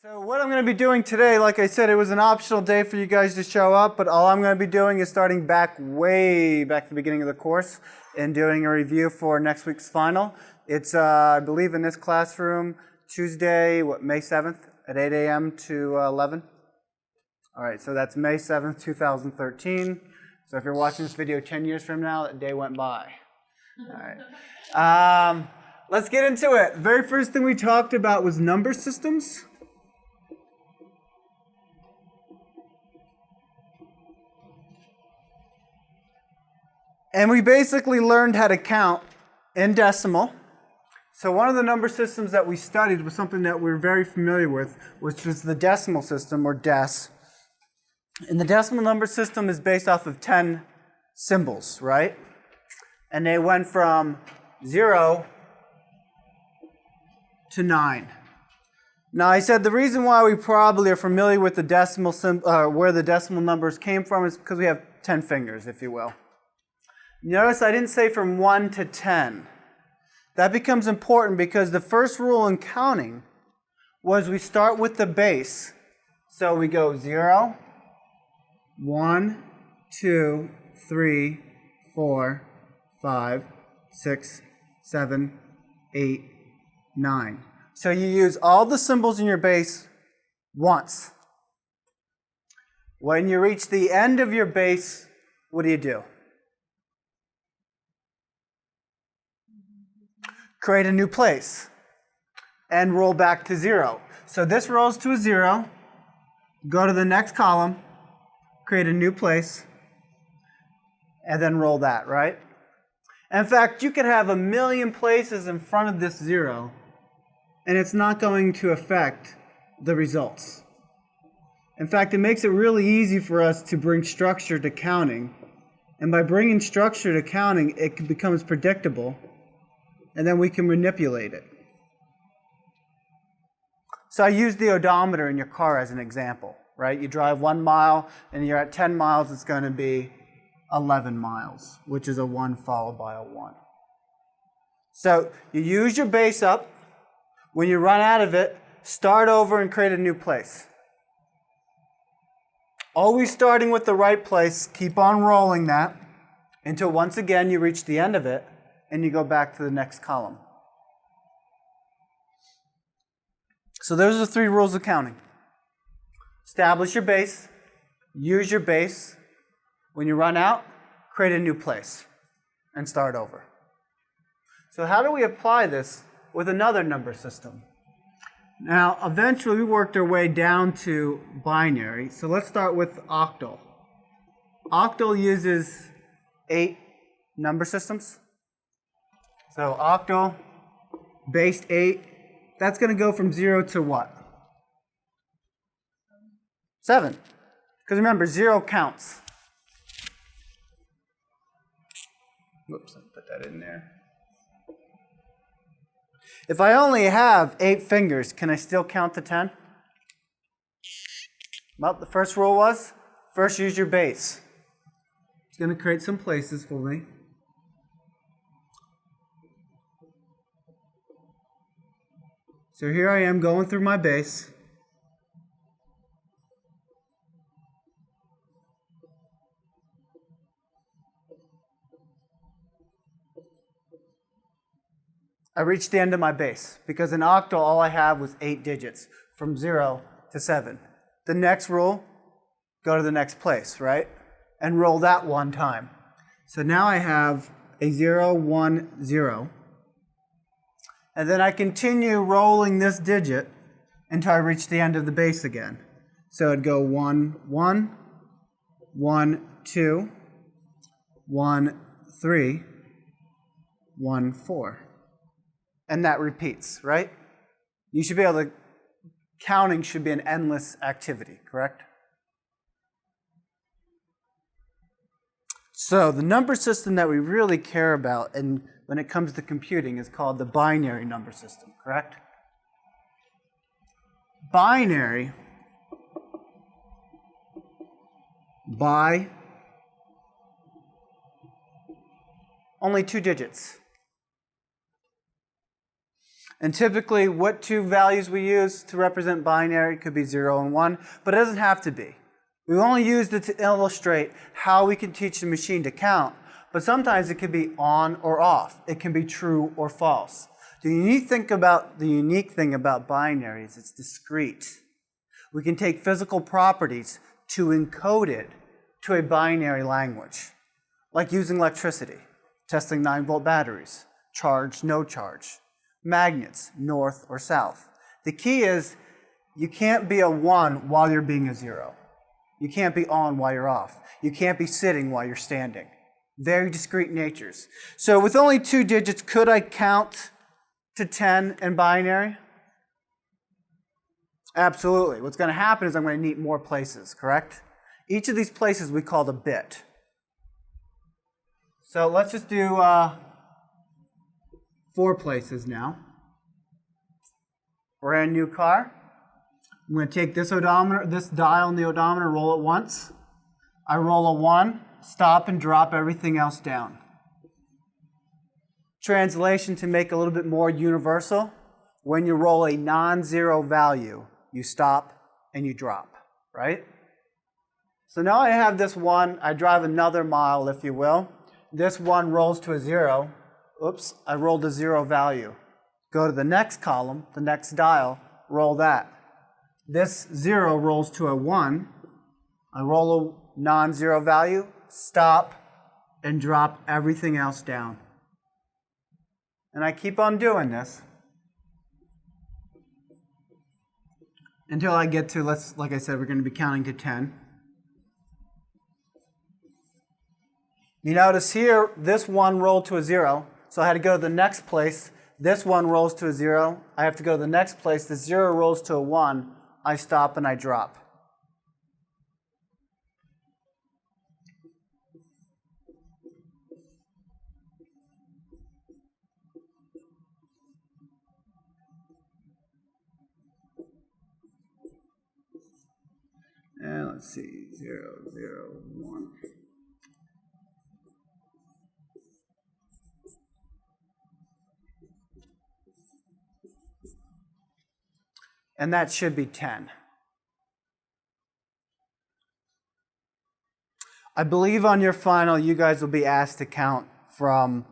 So what I'm going to be doing today, like I said, it was an optional day for you guys to show up, but all I'm going to be doing is starting way back at the beginning of the course and doing a review for next week's final. It's, I believe, in this classroom, Tuesday, May 7th at 8 a.m. to 11. All right, so that's May 7th, 2013. So if you're watching this video 10 years from now, that day went by. All right. Let's get into it. The very first thing we talked about was number systems. And we basically learned how to count in decimal. So one of the number systems that we studied was something that we're very familiar with, which was the decimal system, or DES. And the decimal number system is based off of 10 symbols, right? And they went from 0 to 9. Now I said the reason why we probably are familiar with the decimal where the decimal numbers came from is because we have 10 fingers, if you will. Notice I didn't say from 1 to 10. That becomes important because the first rule in counting was we start with the base. So we go 0, 1, 2, 3, 4, 5, 6, 7, 8, 9. So you use all the symbols in your base once. When you reach the end of your base, what do? Create a new place and roll back to 0. So this rolls to a 0, go to the next column, create a new place, and then roll that, right? In fact, you could have a million places in front of this 0, and it's not going to affect the results. In fact, it makes it really easy for us to bring structure to counting. And by bringing structure to counting, it becomes predictable. And then we can manipulate it. So I used the odometer in your car as an example, right? You drive 1 mile, and you're at 10 miles, it's going to be 11 miles, which is a 1 followed by a 1. So you use your base up. When you run out of it, start over and create a new place. Always starting with the right place, keep on rolling that until once again you reach the end of it, and you go back to the next column. So those are the 3 rules of counting. Establish your base, use your base. When you run out, create a new place and start over. So how do we apply this with another number system? Now, eventually we worked our way down to binary. So let's start with Octal. Octal uses 8 number systems. So Octal, base 8, that's going to go from 0 to what? 7. Because remember, 0 counts. Whoops, I put that in there. If I only have 8 fingers, can I still count to 10? Well, the first rule was, first use your base. It's going to create some places for me. So here I am going through my base. I reached the end of my base because in Octal all I have was 8 digits from 0 to 7. The next rule, go to the next place, right? And roll that 1 time. So now I have a 0, 1, 0. And then I continue rolling this digit until I reach the end of the base again. So it'd go 1, 1, 1, 2, 1, 3, 1, 4. And that repeats, right? You should be able to, counting should be an endless activity, correct? So the number system that we really care about and when it comes to computing is called the binary number system, correct? Binary, only 2 digits. And typically, what two values we use to represent binary could be 0 and 1, but it doesn't have to be. We only used it to illustrate how we can teach the machine to count, but sometimes it can be on or off. It can be true or false. The unique thing about binary is it's discrete. We can take physical properties to encode it to a binary language, like using electricity, testing 9-volt batteries, charge, no charge, magnets, north or south. The key is you can't be a 1 while you're being a 0. You can't be on while you're off. You can't be sitting while you're standing. Very discrete natures. So with only 2 digits, could I count to 10 in binary? Absolutely. What's going to happen is I'm going to need more places, correct? Each of these places we call a bit. So let's just do 4 places now. Brand new car. I'm going to take this odometer, this dial in the odometer, roll it once. I roll a 1, stop and drop everything else down. Translation to make a little bit more universal. When you roll a non-zero value, you stop and you drop, right? So now I have this 1. I drive another mile, if you will. This 1 rolls to a 0. Oops, I rolled a 0 value. Go to the next column, the next dial, roll that. This 0 rolls to a 1. I roll a non-zero value, stop, and drop everything else down. And I keep on doing this until I get to, like I said, we're going to be counting to 10. You notice here, this 1 rolled to a 0, so I had to go to the next place. This 1 rolls to a 0. I have to go to the next place. The 0 rolls to a 1. I stop and I drop. And let's see, 0, 0, 1. And that should be 10. I believe on your final, you guys will be asked to count from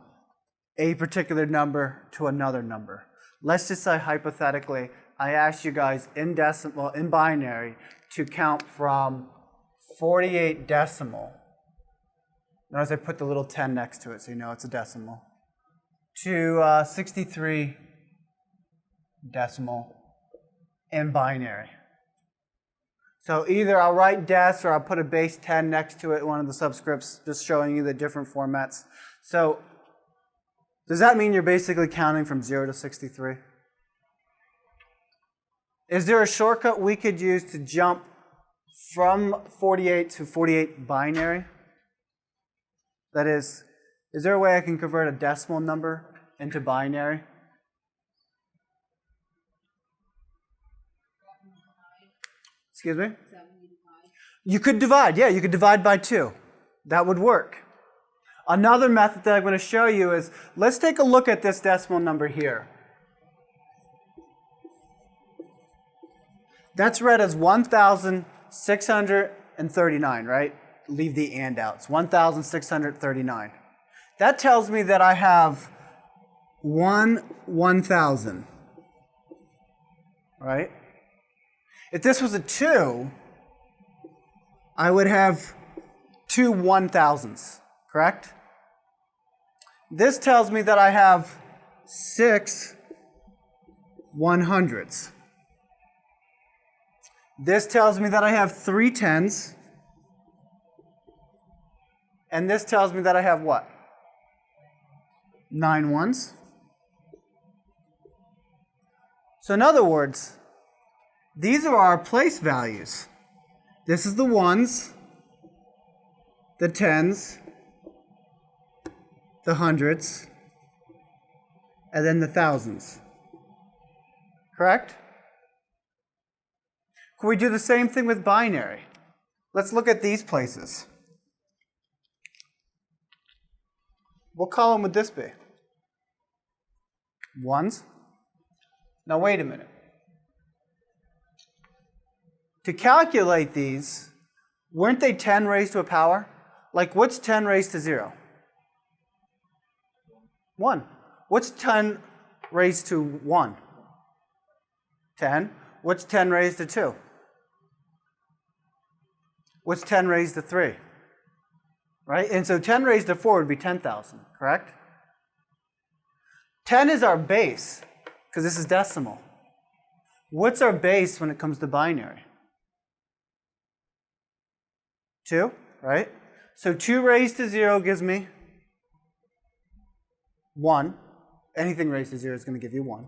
a particular number to another number. Let's just say hypothetically, I asked you guys in binary to count from 48 decimal. Notice I put the little 10 next to it so you know it's a decimal. To 63 decimal in binary. So either I'll write dec or I'll put a base 10 next to it, one of the subscripts, just showing you the different formats. So does that mean you're basically counting from 0 to 63? Is there a shortcut we could use to jump from 48 to 48 binary? That is there a way I can convert a decimal number into binary? Excuse me? You could divide, yeah, you could divide by 2. That would work. Another method that I'm going to show you is, let's take a look at this decimal number here. That's read as 1,639, right? Leave the and out. It's 1,639. That tells me that I have 1,000, right? If this was a 2, I would have 2 1,000s, correct? This tells me that I have 6 100s. This tells me that I have 3 10s. And this tells me that I have what? 9 1s. So in other words, these are our place values. This is the 1s, the 10s, the 100s, and then the 1000s. Correct? Can we do the same thing with binary? Let's look at these places. What column would this be? 1s? Now wait a minute. To calculate these, weren't they 10 raised to a power? Like, what's 10 raised to 0? 1. What's 10 raised to 1? 10. What's 10 raised to 2? What's 10 raised to 3? Right? And so 10 raised to 4 would be 10,000, correct? 10 is our base, because this is decimal. What's our base when it comes to binary? 2, right? So 2 raised to 0 gives me 1. Anything raised to 0 is going to give you 1.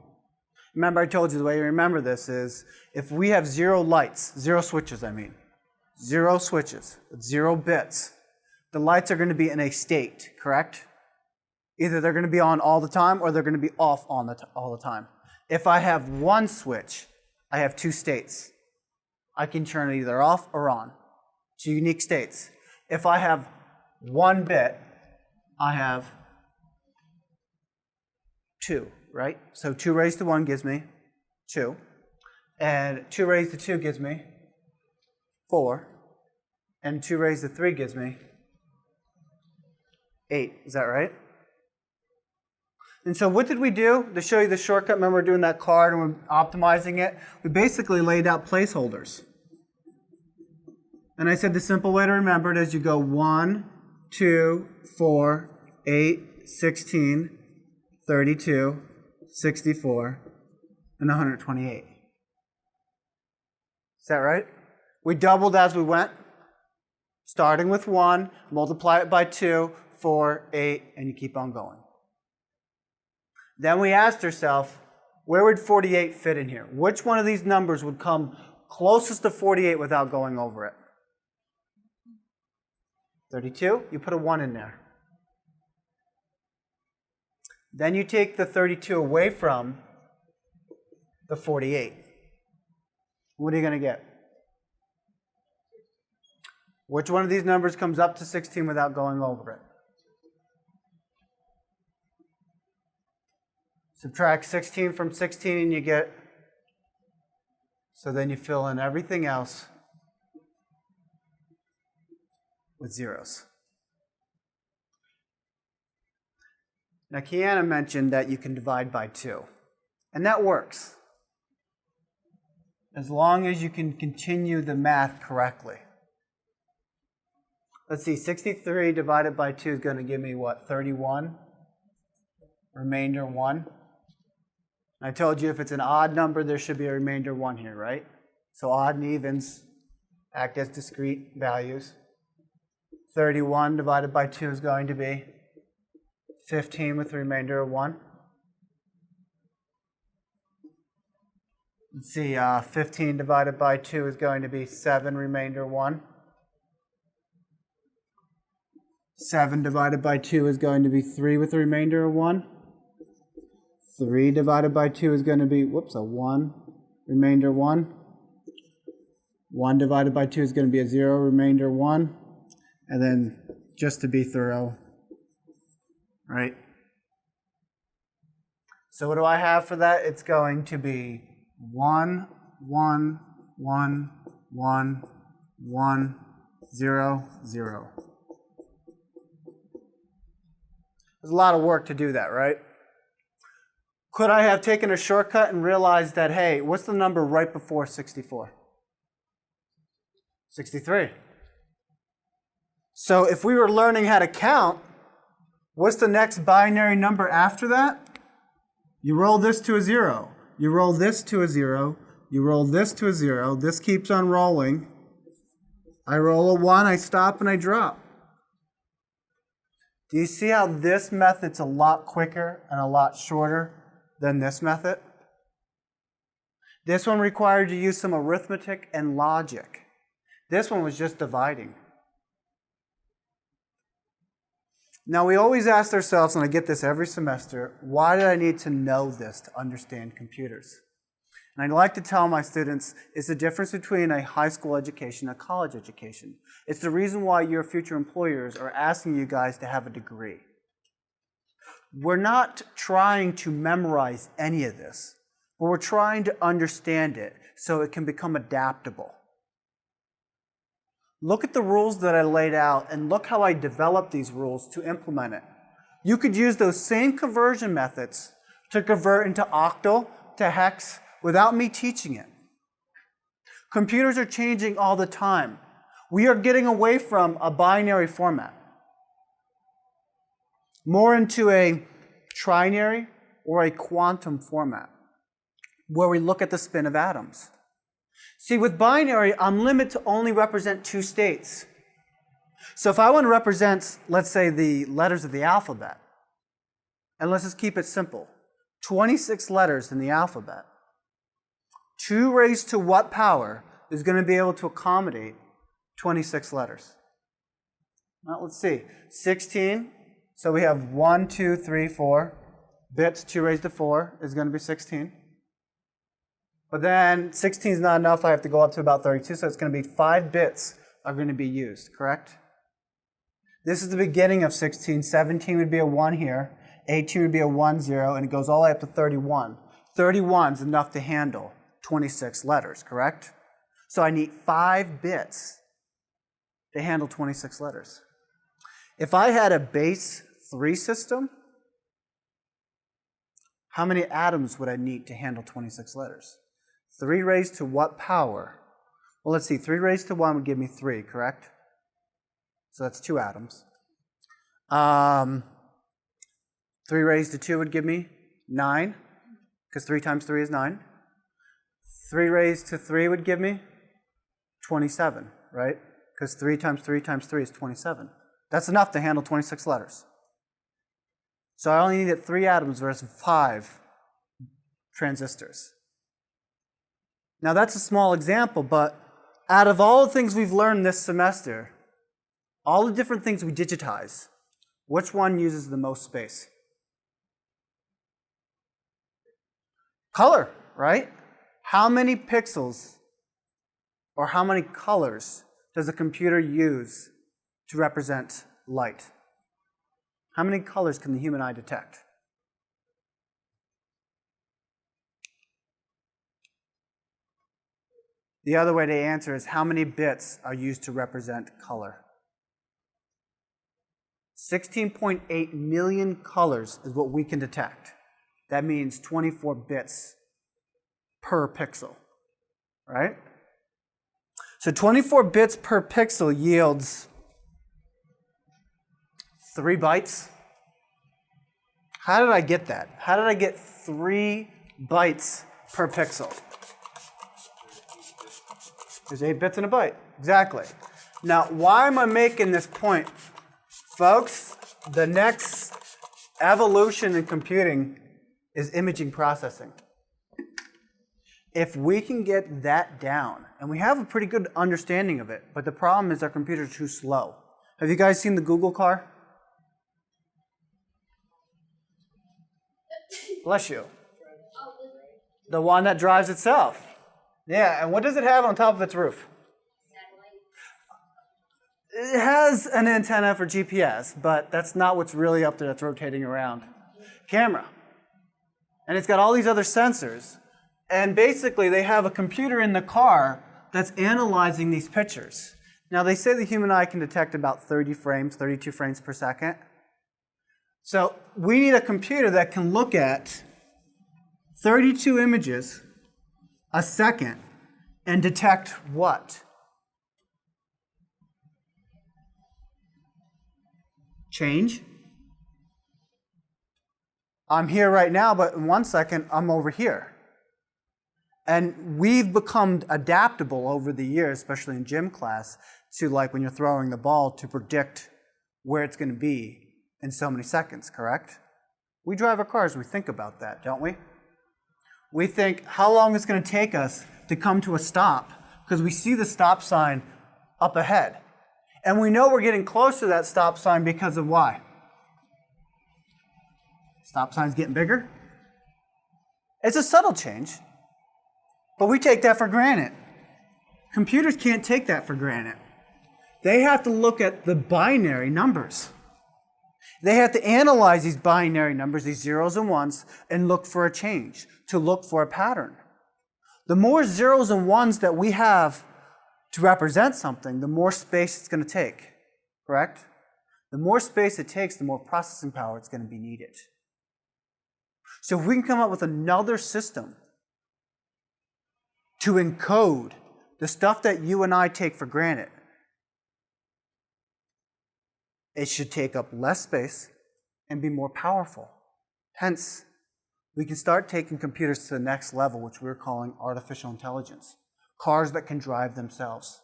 Remember, I told you the way you remember this is if we have 0 lights, 0 switches, 0 switches, 0 bits, the lights are going to be in a state, correct? Either they're going to be on all the time or they're going to be off all the time. If I have 1 switch, I have 2 states. I can turn it either off or on. 2 unique states. If I have 1 bit, I have 2, right? So 2 raised to 1 gives me 2. And 2 raised to 2 gives me 4. And 2 raised to 3 gives me 8. Is that right? And so what did we do? To show you the shortcut, remember we're doing that card and we're optimizing it? We basically laid out placeholders. And I said the simple way to remember it is you go 1, 2, 4, 8, 16, 32, 64, and 128. Is that right? We doubled as we went, starting with 1, multiply it by 2, 4, 8, and you keep on going. Then we asked ourselves, where would 48 fit in here? Which one of these numbers would come closest to 48 without going over it? 32, you put a 1 in there. Then you take the 32 away from the 48. What are you going to get? Which one of these numbers comes up to 16 without going over it? Subtract 16 from 16 and you get, so then you fill in everything else with zeros. Now, Kiana mentioned that you can divide by 2, and that works as long as you can continue the math correctly. Let's see, 63 divided by 2 is going to give me what, 31? Remainder 1. I told you if it's an odd number, there should be a remainder 1 here, right? So odd and evens act as discrete values. 31 divided by 2 is going to be 15 with the remainder of 1. Let's see, 15 divided by 2 is going to be 7, remainder 1. 7 divided by 2 is going to be 3 with the remainder of 1. 3 divided by 2 is going to be, a 1, remainder 1. 1 divided by 2 is going to be a 0, remainder 1. And then, just to be thorough, right? So what do I have for that? It's going to be 1, 1, 1, 1, 1, 0, 0. There's a lot of work to do that, right? Could I have taken a shortcut and realized that, hey, what's the number right before 64? 63. So if we were learning how to count, what's the next binary number after that? You roll this to a 0. You roll this to a 0. You roll this to a 0. This keeps on rolling. I roll a 1, I stop, and I drop. Do you see how this method's a lot quicker and a lot shorter than this method? This one required you to use some arithmetic and logic. This one was just dividing. Now, we always ask ourselves, and I get this every semester, why did I need to know this to understand computers? And I'd like to tell my students it's the difference between a high school education and a college education. It's the reason why your future employers are asking you guys to have a degree. We're not trying to memorize any of this. but we're trying to understand it so it can become adaptable. Look at the rules that I laid out and look how I developed these rules to implement it. You could use those same conversion methods to convert into octal to hex without me teaching it. Computers are changing all the time. We are getting away from a binary format, more into a trinary or a quantum format, where we look at the spin of atoms. See, with binary, I'm limited to only represent two states. So if I want to represent, let's say, the letters of the alphabet, and let's just keep it simple, 26 letters in the alphabet, 2 raised to what power is going to be able to accommodate 26 letters? Well, let's see, 16, so we have 1, 2, 3, 4 bits, 2 raised to 4 is going to be 16. But then 16 is not enough, I have to go up to about 32, so it's going to be 5 bits are going to be used, correct? This is the beginning of 16. 17 would be a 1 here, 18 would be a 1, 0, and it goes all the way up to 31. 31 is enough to handle 26 letters, correct? So I need 5 bits to handle 26 letters. If I had a base 3 system, how many atoms would I need to handle 26 letters? 3 raised to what power? Well, let's see, 3 raised to 1 would give me 3, correct? So that's 2 atoms. 3 raised to 2 would give me 9, because 3 times 3 is 9. 3 raised to 3 would give me 27, right? Because 3 times 3 times 3 is 27. That's enough to handle 26 letters. So I only needed 3 atoms versus 5 transistors. Now that's a small example, but out of all the things we've learned this semester, all the different things we digitize, which one uses the most space? Color, right? How many pixels or how many colors does a computer use to represent light? How many colors can the human eye detect? The other way to answer is how many bits are used to represent color? 16.8 million colors is what we can detect. That means 24 bits per pixel, right? So 24 bits per pixel yields 3 bytes. How did I get that? How did I get 3 bytes per pixel? There's 8 bits in a byte. Exactly. Now, why am I making this point? Folks, the next evolution in computing is imaging processing. If we can get that down, and we have a pretty good understanding of it, but the problem is our computers are too slow. Have you guys seen the Google car? Bless you. The one that drives itself. Yeah, and what does it have on top of its roof? It has an antenna for GPS, but that's not what's really up there that's rotating around. Camera. And it's got all these other sensors. And basically, they have a computer in the car that's analyzing these pictures. Now, they say the human eye can detect about 30 frames, 32 frames per second. So we need a computer that can look at 32 images a second and detect what? Change. I'm here right now, but in 1 second, I'm over here. And we've become adaptable over the years, especially in gym class, to like when you're throwing the ball to predict where it's going to be in so many seconds, correct? We drive our cars, we think about that, don't we? We think how long it's going to take us to come to a stop because we see the stop sign up ahead. And we know we're getting close to that stop sign because of why? Stop sign's getting bigger. It's a subtle change, but we take that for granted. Computers can't take that for granted. They have to look at the binary numbers. They have to analyze these binary numbers, these zeros and ones, and look for a change, to look for a pattern. The more zeros and ones that we have to represent something, the more space it's going to take, correct? The more space it takes, the more processing power it's going to be needed. So if we can come up with another system to encode the stuff that you and I take for granted, it should take up less space and be more powerful. Hence, we can start taking computers to the next level, which we're calling artificial intelligence. Cars that can drive themselves.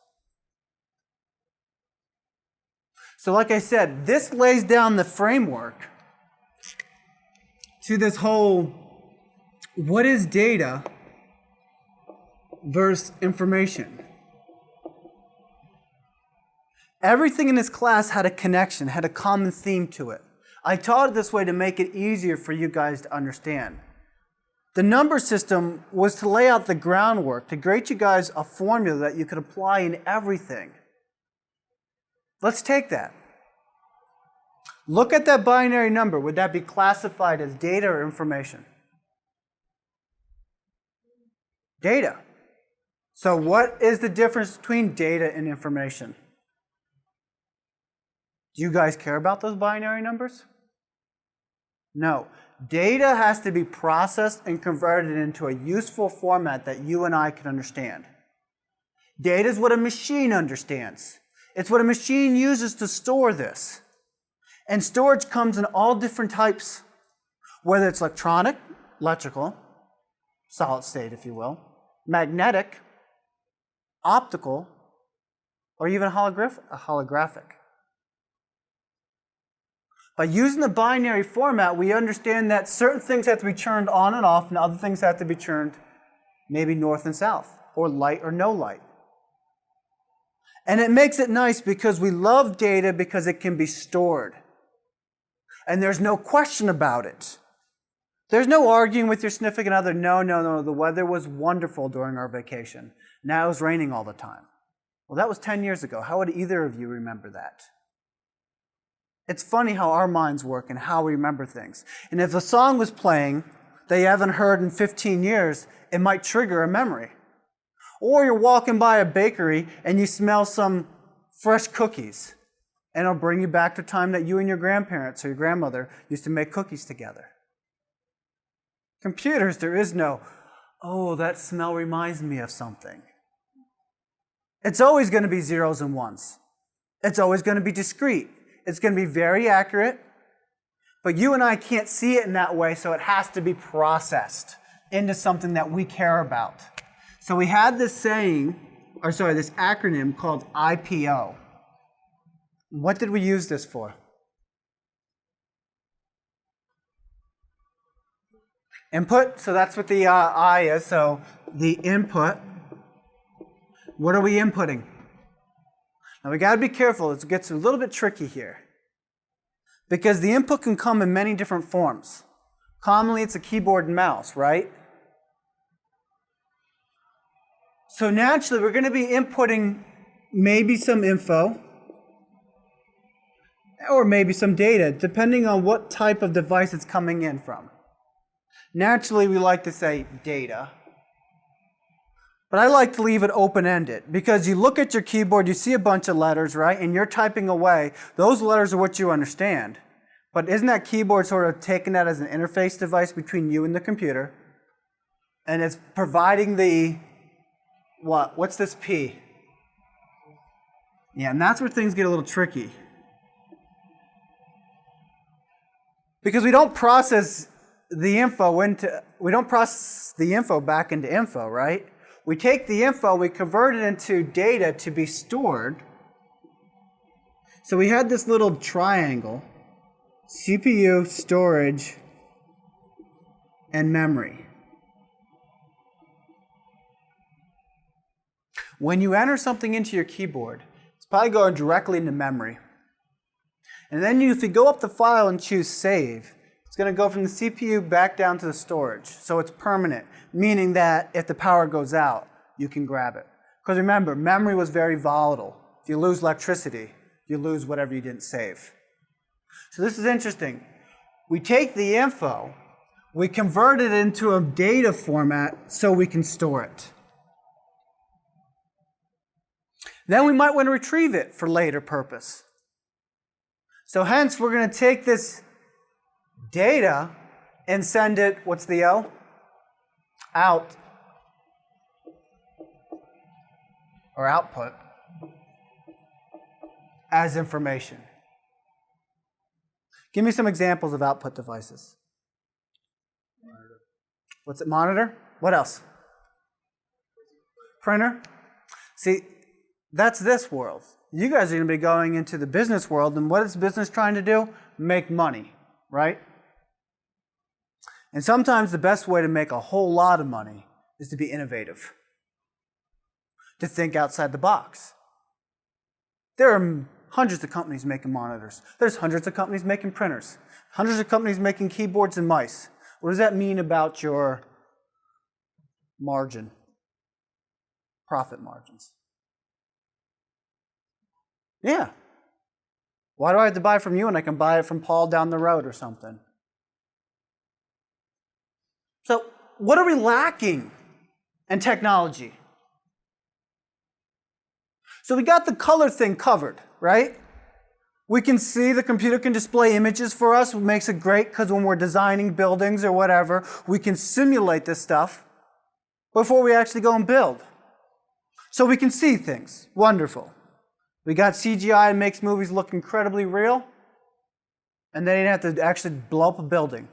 So like I said, this lays down the framework to this whole, what is data versus information? Everything in this class had a connection, had a common theme to it. I taught it this way to make it easier for you guys to understand. The number system was to lay out the groundwork, to grade you guys a formula that you could apply in everything. Let's take that. Look at that binary number. Would that be classified as data or information? Data. So what is the difference between data and information? Do you guys care about those binary numbers? No. Data has to be processed and converted into a useful format that you and I can understand. Data is what a machine understands. It's what a machine uses to store this. And storage comes in all different types, whether it's electronic, electrical, solid state, if you will, magnetic, optical, or even holographic. By using the binary format, we understand that certain things have to be turned on and off, and other things have to be turned maybe north and south, or light or no light. And it makes it nice because we love data because it can be stored. And there's no question about it. There's no arguing with your significant other, no, the weather was wonderful during our vacation. Now it was raining all the time. Well, that was 10 years ago. How would either of you remember that? It's funny how our minds work and how we remember things. And if a song was playing that you haven't heard in 15 years, it might trigger a memory. Or you're walking by a bakery and you smell some fresh cookies, and it'll bring you back to time that you and your grandparents or your grandmother used to make cookies together. Computers, there is no, oh, that smell reminds me of something. It's always going to be zeros and ones. It's always going to be discrete. It's going to be very accurate, but you and I can't see it in that way, so it has to be processed into something that we care about. So we had this this acronym called IPO. What did we use this for? Input, so that's what the I is, so the input. What are we inputting? Now we got to be careful, it gets a little bit tricky here. Because the input can come in many different forms. Commonly it's a keyboard and mouse, right? So naturally we're going to be inputting maybe some info or maybe some data, depending on what type of device it's coming in from. Naturally we like to say data. But I like to leave it open-ended because you look at your keyboard, you see a bunch of letters, right? And you're typing away. Those letters are what you understand. But isn't that keyboard sort of taking that as an interface device between you and the computer? And it's providing the, what? What's this P? Yeah, and that's where things get a little tricky. Because we don't process the info back into info, right? We take the info, we convert it into data to be stored. So we had this little triangle, CPU, storage, and memory. When you enter something into your keyboard, it's probably going directly into memory. And then if you go up the file and choose save, it's going to go from the CPU back down to the storage. So it's permanent, meaning that if the power goes out, you can grab it. Because remember, memory was very volatile. If you lose electricity, you lose whatever you didn't save. So this is interesting. We take the info, we convert it into a data format so we can store it. Then we might want to retrieve it for later purpose. So hence, we're going to take this data and send it, what's the O? Out. Or output as information. Give me some examples of output devices. Monitor. What's it? Monitor? What else? Printer? See, that's this world. You guys are going to be going into the business world, and what is business trying to do? Make money, right? And sometimes the best way to make a whole lot of money is to be innovative, to think outside the box. There are hundreds of companies making monitors. There's hundreds of companies making printers. Hundreds of companies making keyboards and mice. What does that mean about your margin? Profit margins. Yeah. Why do I have to buy from you when I can buy it from Paul down the road or something? So, what are we lacking in technology? So we got the color thing covered, right? We can see the computer can display images for us, which makes it great because when we're designing buildings or whatever, we can simulate this stuff before we actually go and build. So we can see things. Wonderful. We got CGI and makes movies look incredibly real, and they didn't have to actually blow up a building.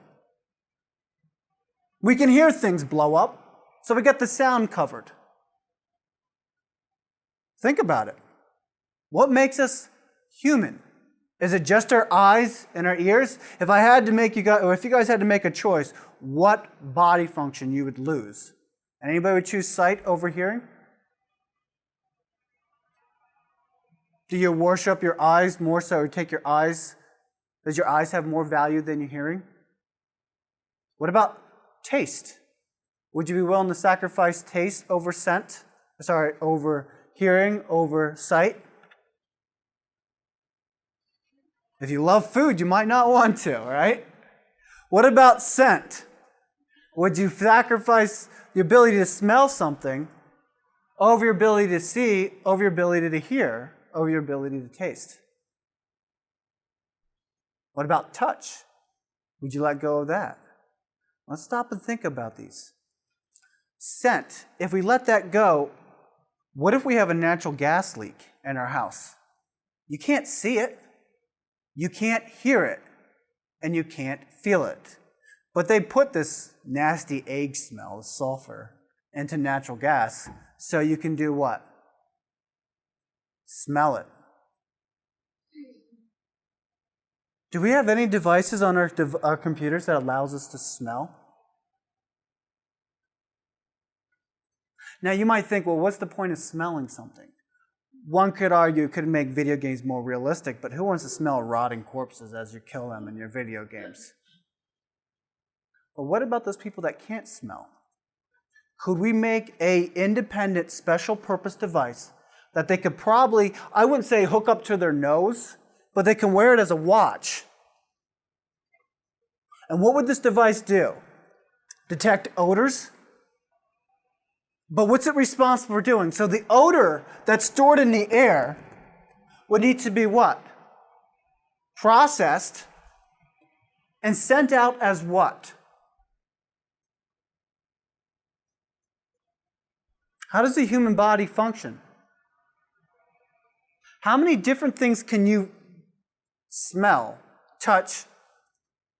We can hear things blow up, so we got the sound covered. Think about it. What makes us human? Is it just our eyes and our ears? If I had to make you guys, or if you guys had to make a choice, what body function you would lose? And anybody would choose sight over hearing? Do you worship your eyes more so, or take your eyes? Does your eyes have more value than your hearing? What about taste? Would you be willing to sacrifice taste over scent? Over hearing, over sight? If you love food, you might not want to, right? What about scent? Would you sacrifice the ability to smell something over your ability to see, over your ability to hear, over your ability to taste? What about touch? Would you let go of that? Let's stop and think about these. Scent, if we let that go, what if we have a natural gas leak in our house? You can't see it, you can't hear it, and you can't feel it. But they put this nasty egg smell, sulfur, into natural gas so you can do what? Smell it. Do we have any devices on our computers that allows us to smell? Now you might think, well, what's the point of smelling something? One could argue it could make video games more realistic, but who wants to smell rotting corpses as you kill them in your video games? But what about those people that can't smell? Could we make an independent special purpose device that they could probably, I wouldn't say hook up to their nose, but they can wear it as a watch? And what would this device do? Detect odors? But what's it responsible for doing? So the odor that's stored in the air would need to be what? Processed and sent out as what? How does the human body function? How many different things can you smell, touch,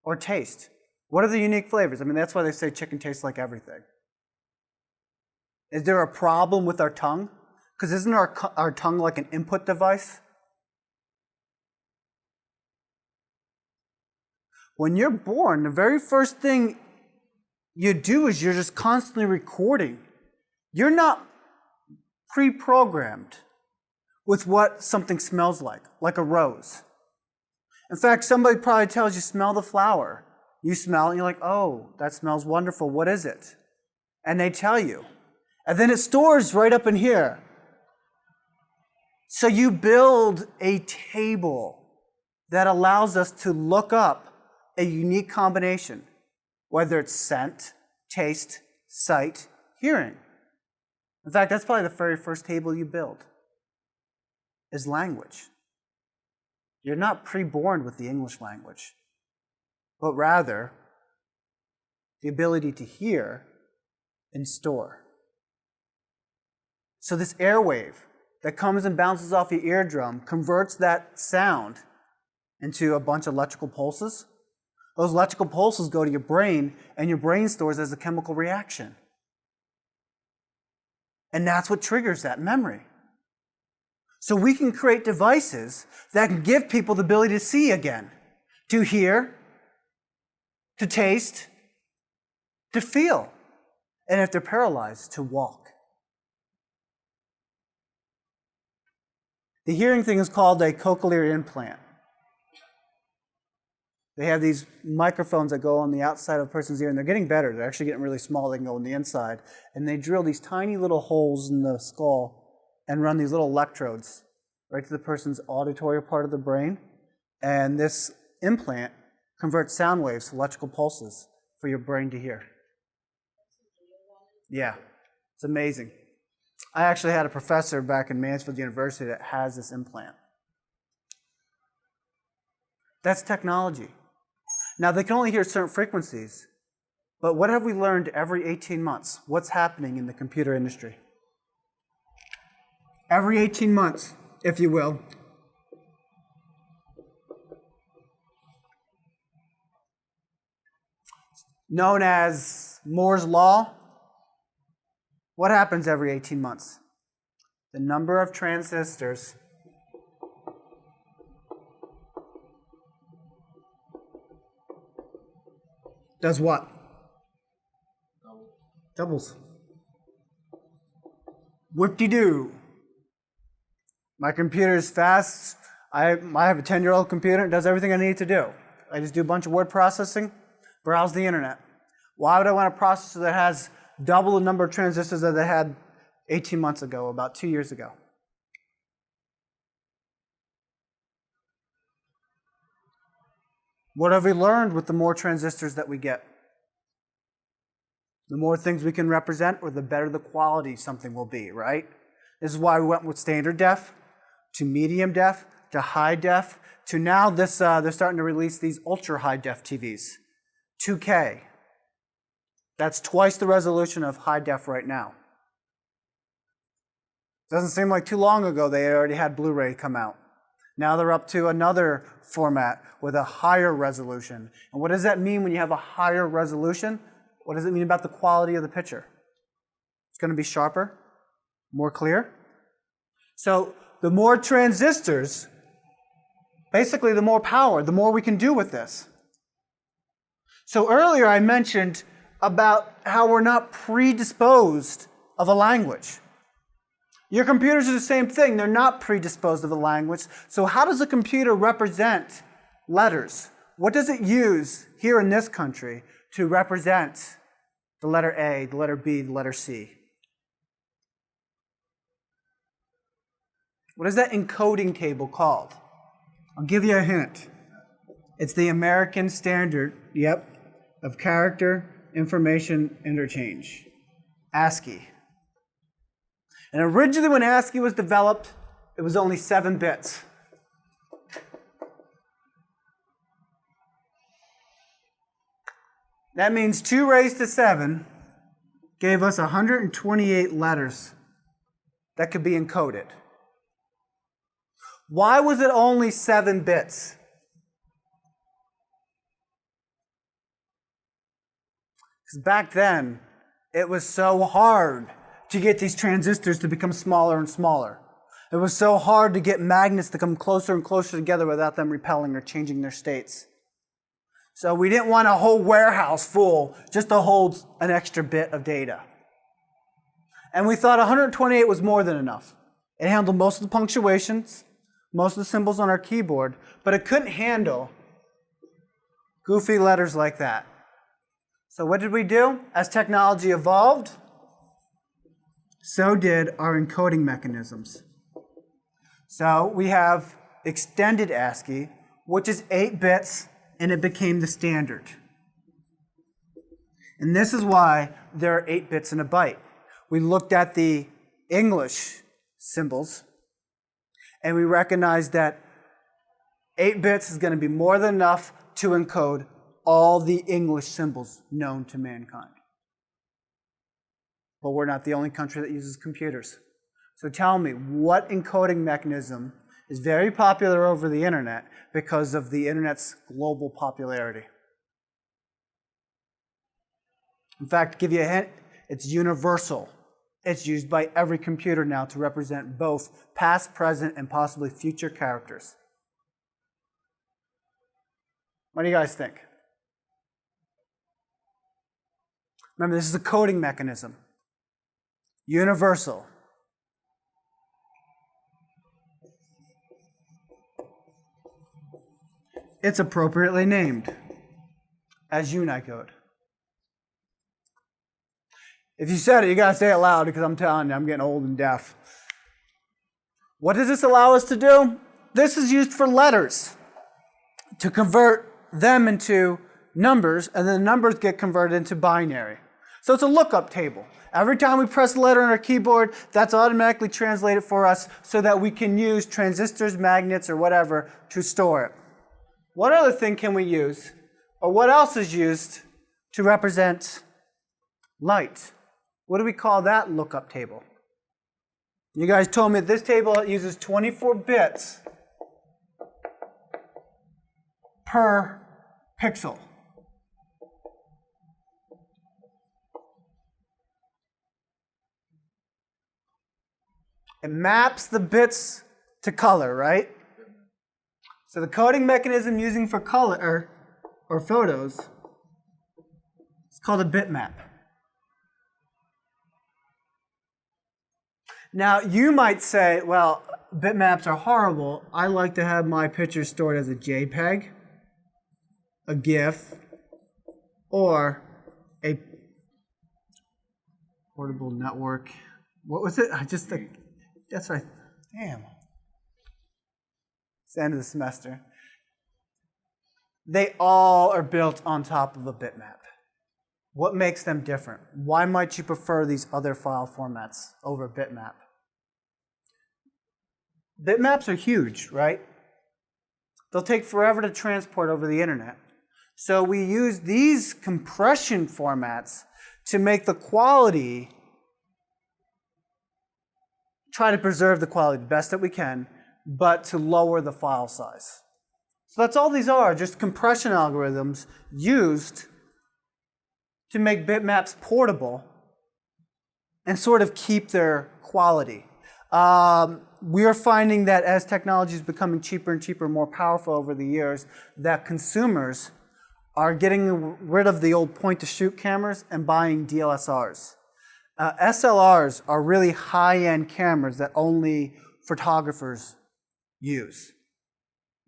or taste? What are the unique flavors? I mean, that's why they say chicken tastes like everything. Is there a problem with our tongue? Because isn't our tongue like an input device? When you're born, the very first thing you do is you're just constantly recording. You're not pre-programmed with what something smells like a rose. In fact, somebody probably tells you, smell the flower. You smell it and you're like, oh, that smells wonderful. What is it? And they tell you. And then it stores right up in here. So you build a table that allows us to look up a unique combination, whether it's scent, taste, sight, hearing. In fact, that's probably the very first table you build, is language. You're not pre-born with the English language, but rather the ability to hear and store. So this airwave that comes and bounces off your eardrum converts that sound into a bunch of electrical pulses. Those electrical pulses go to your brain, and your brain stores as a chemical reaction. And that's what triggers that memory. So we can create devices that can give people the ability to see again, to hear, to taste, to feel, and if they're paralyzed, to walk. The hearing thing is called a cochlear implant. They have these microphones that go on the outside of a person's ear, and they're getting better. They're actually getting really small. They can go on the inside. And they drill these tiny little holes in the skull and run these little electrodes right to the person's auditory part of the brain. And this implant converts sound waves to electrical pulses for your brain to hear. Yeah, it's amazing. I actually had a professor back in Mansfield University that has this implant. That's technology. Now, they can only hear certain frequencies, but what have we learned every 18 months? What's happening in the computer industry? Every 18 months, if you will, known as Moore's Law. What happens every 18 months? The number of transistors does what? Doubles. Whoop-de-doo. My computer is fast. I have a 10-year-old computer. It does everything I need it to do. I just do a bunch of word processing, browse the internet. Why would I want a processor that has double the number of transistors that they had 18 months ago, about 2 years ago? What have we learned with the more transistors that we get? The more things we can represent, or the better the quality something will be, right? This is why we went with standard def, to medium def, to high def, to now this, they're starting to release these ultra high def TVs, 2K. That's twice the resolution of high def right now. Doesn't seem like too long ago they already had Blu-ray come out. Now they're up to another format with a higher resolution. And what does that mean when you have a higher resolution? What does it mean about the quality of the picture? It's going to be sharper, more clear. So the more transistors, basically the more power, the more we can do with this. So earlier I mentioned about how we're not predisposed of a language. Your computers are the same thing. They're not predisposed of a language. So how does a computer represent letters? What does it use here in this country to represent the letter A, the letter B, the letter C? What is that encoding table called? I'll give you a hint. It's the American Standard, of Character Information Interchange, ASCII. And originally when ASCII was developed, it was only 7 bits. That means 2 raised to 7 gave us 128 letters that could be encoded. Why was it only 7 bits? Because back then, it was so hard to get these transistors to become smaller and smaller. It was so hard to get magnets to come closer and closer together without them repelling or changing their states. So we didn't want a whole warehouse full just to hold an extra bit of data. And we thought 128 was more than enough. It handled most of the punctuations, most of the symbols on our keyboard, but it couldn't handle goofy letters like that. So what did we do? As technology evolved, so did our encoding mechanisms. So we have extended ASCII, which is 8 bits, and it became the standard. And this is why there are 8 bits in a byte. We looked at the English symbols, and we recognized that 8 bits is going to be more than enough to encode all the English symbols known to mankind. But we're not the only country that uses computers. So tell me, what encoding mechanism is very popular over the internet because of the internet's global popularity? In fact, to give you a hint, it's universal. It's used by every computer now to represent both past, present, and possibly future characters. What do you guys think? Remember, this is a coding mechanism. Universal. It's appropriately named as Unicode. If you said it, you gotta say it loud because I'm telling you, I'm getting old and deaf. What does this allow us to do? This is used for letters, to convert them into numbers, and then the numbers get converted into binary. So it's a lookup table. Every time we press a letter on our keyboard, that's automatically translated for us so that we can use transistors, magnets, or whatever to store it. What other thing can we use, or what else is used to represent light? What do we call that lookup table? You guys told me this table uses 24 bits per pixel. It maps the bits to color, right? So the coding mechanism using for color or photos is called a bitmap. Now you might say, well, bitmaps are horrible. I like to have my pictures stored as a JPEG, a GIF, or a portable network. What was it? That's right. Damn. It's the end of the semester. They all are built on top of a bitmap. What makes them different? Why might you prefer these other file formats over bitmap? Bitmaps are huge, right? They'll take forever to transport over the internet. So we use these compression formats to make the quality, try to preserve the quality the best that we can, but to lower the file size. So that's all these are, just compression algorithms used to make bitmaps portable and sort of keep their quality. We are finding that as technology is becoming cheaper and cheaper, more powerful over the years, that consumers are getting rid of the old point-to-shoot cameras and buying DSLRs. SLRs are really high-end cameras that only photographers use.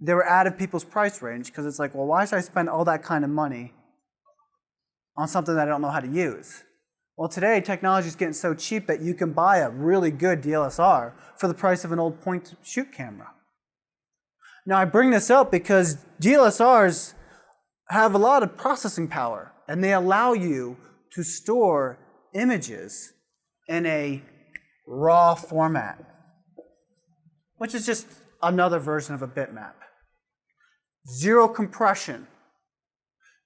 They were out of people's price range because it's like, well, why should I spend all that kind of money on something that I don't know how to use? Well, today, technology is getting so cheap that you can buy a really good DSLR for the price of an old point-to-shoot camera. Now, I bring this up because DSLRs have a lot of processing power, and they allow you to store images in a raw format, which is just another version of a bitmap. Zero compression.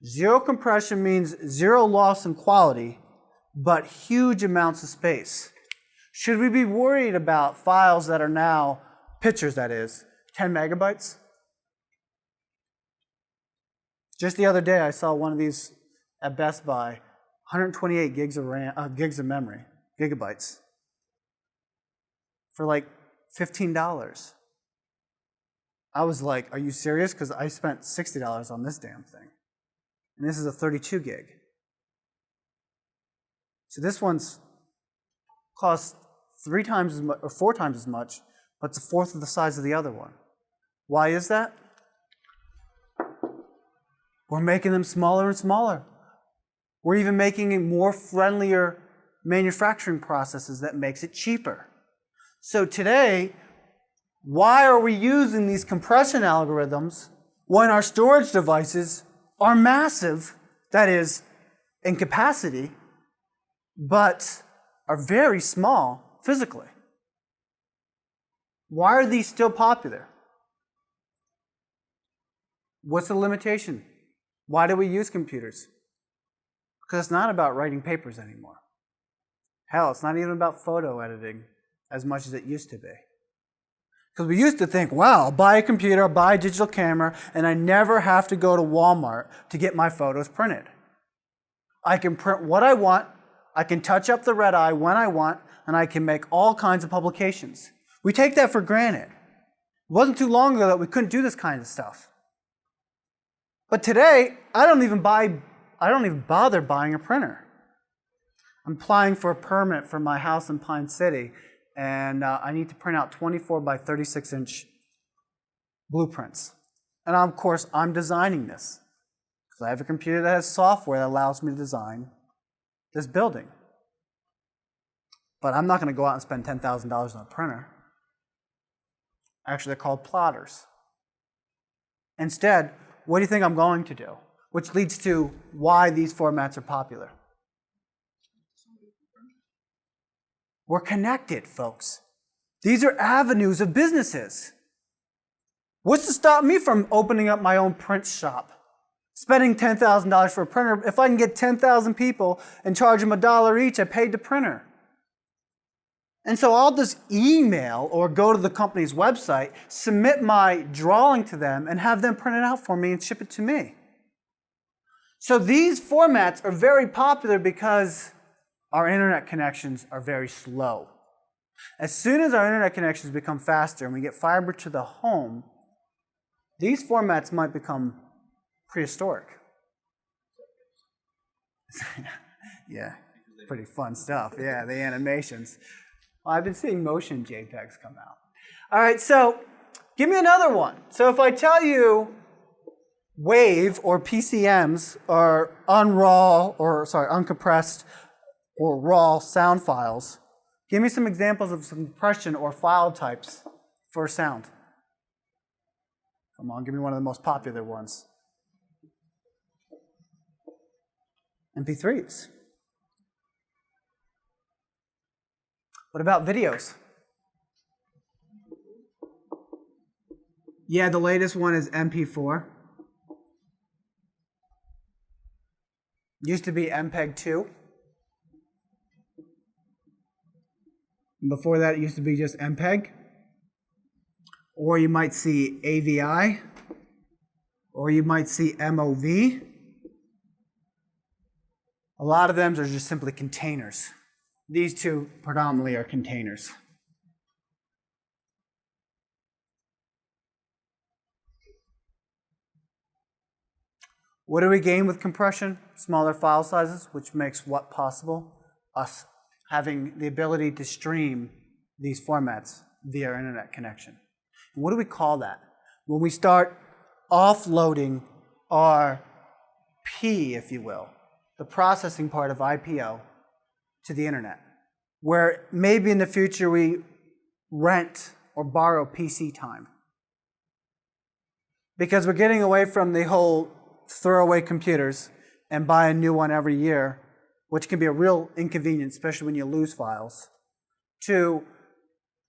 Zero compression means zero loss in quality, but huge amounts of space. Should we be worried about files that are now, pictures that is, 10 megabytes? Just the other day I saw one of these at Best Buy, 128 gigs of memory, gigabytes, for like $15. I was like, are you serious? Because I spent $60 on this damn thing. And this is a 32 gig. So this one's costs 3 times as much, or 4 times as much, but it's a fourth of the size of the other one. Why is that? We're making them smaller and smaller. We're even making more friendlier manufacturing processes that makes it cheaper. So today, why are we using these compression algorithms when our storage devices are massive, that is, in capacity, but are very small physically? Why are these still popular? What's the limitation? Why do we use computers? Because it's not about writing papers anymore. Hell, it's not even about photo editing as much as it used to be. Because we used to think, wow, I'll buy a computer, I'll buy a digital camera, and I never have to go to Walmart to get my photos printed. I can print what I want, I can touch up the red eye when I want, and I can make all kinds of publications. We take that for granted. It wasn't too long ago that we couldn't do this kind of stuff. But today, I don't even bother buying a printer. I'm applying for a permit for my house in Pine City, and I need to print out 24 by 36 inch blueprints. And of course, I'm designing this, because I have a computer that has software that allows me to design this building. But I'm not going to go out and spend $10,000 on a printer. Actually, they're called plotters. Instead, what do you think I'm going to do? Which leads to why these formats are popular. We're connected, folks. These are avenues of businesses. What's to stop me from opening up my own print shop? Spending $10,000 for a printer, if I can get 10,000 people and charge them $1 each, I paid the printer. And so I'll just email or go to the company's website, submit my drawing to them, and have them print it out for me and ship it to me. So these formats are very popular because our internet connections are very slow. As soon as our internet connections become faster and we get fiber to the home, these formats might become prehistoric. Yeah, pretty fun stuff. Yeah, the animations. Well, I've been seeing motion JPEGs come out. All right, so give me another one. So if I tell you WAV or PCMs are uncompressed or raw sound files, give me some examples of some compression or file types for sound. Come on, give me one of the most popular ones. MP3s. What about videos? Yeah, the latest one is MP4. Used to be MPEG 2. Before that, it used to be just MPEG. Or you might see AVI. Or you might see MOV. A lot of them are just simply containers. These two predominantly are containers. What do we gain with compression? Smaller file sizes, which makes what possible? Us having the ability to stream these formats via our internet connection. And what do we call that? When we start offloading our P, if you will, the processing part of IPO, to the internet, where maybe in the future we rent or borrow PC time. Because we're getting away from the whole throw away computers and buy a new one every year, which can be a real inconvenience, especially when you lose files, to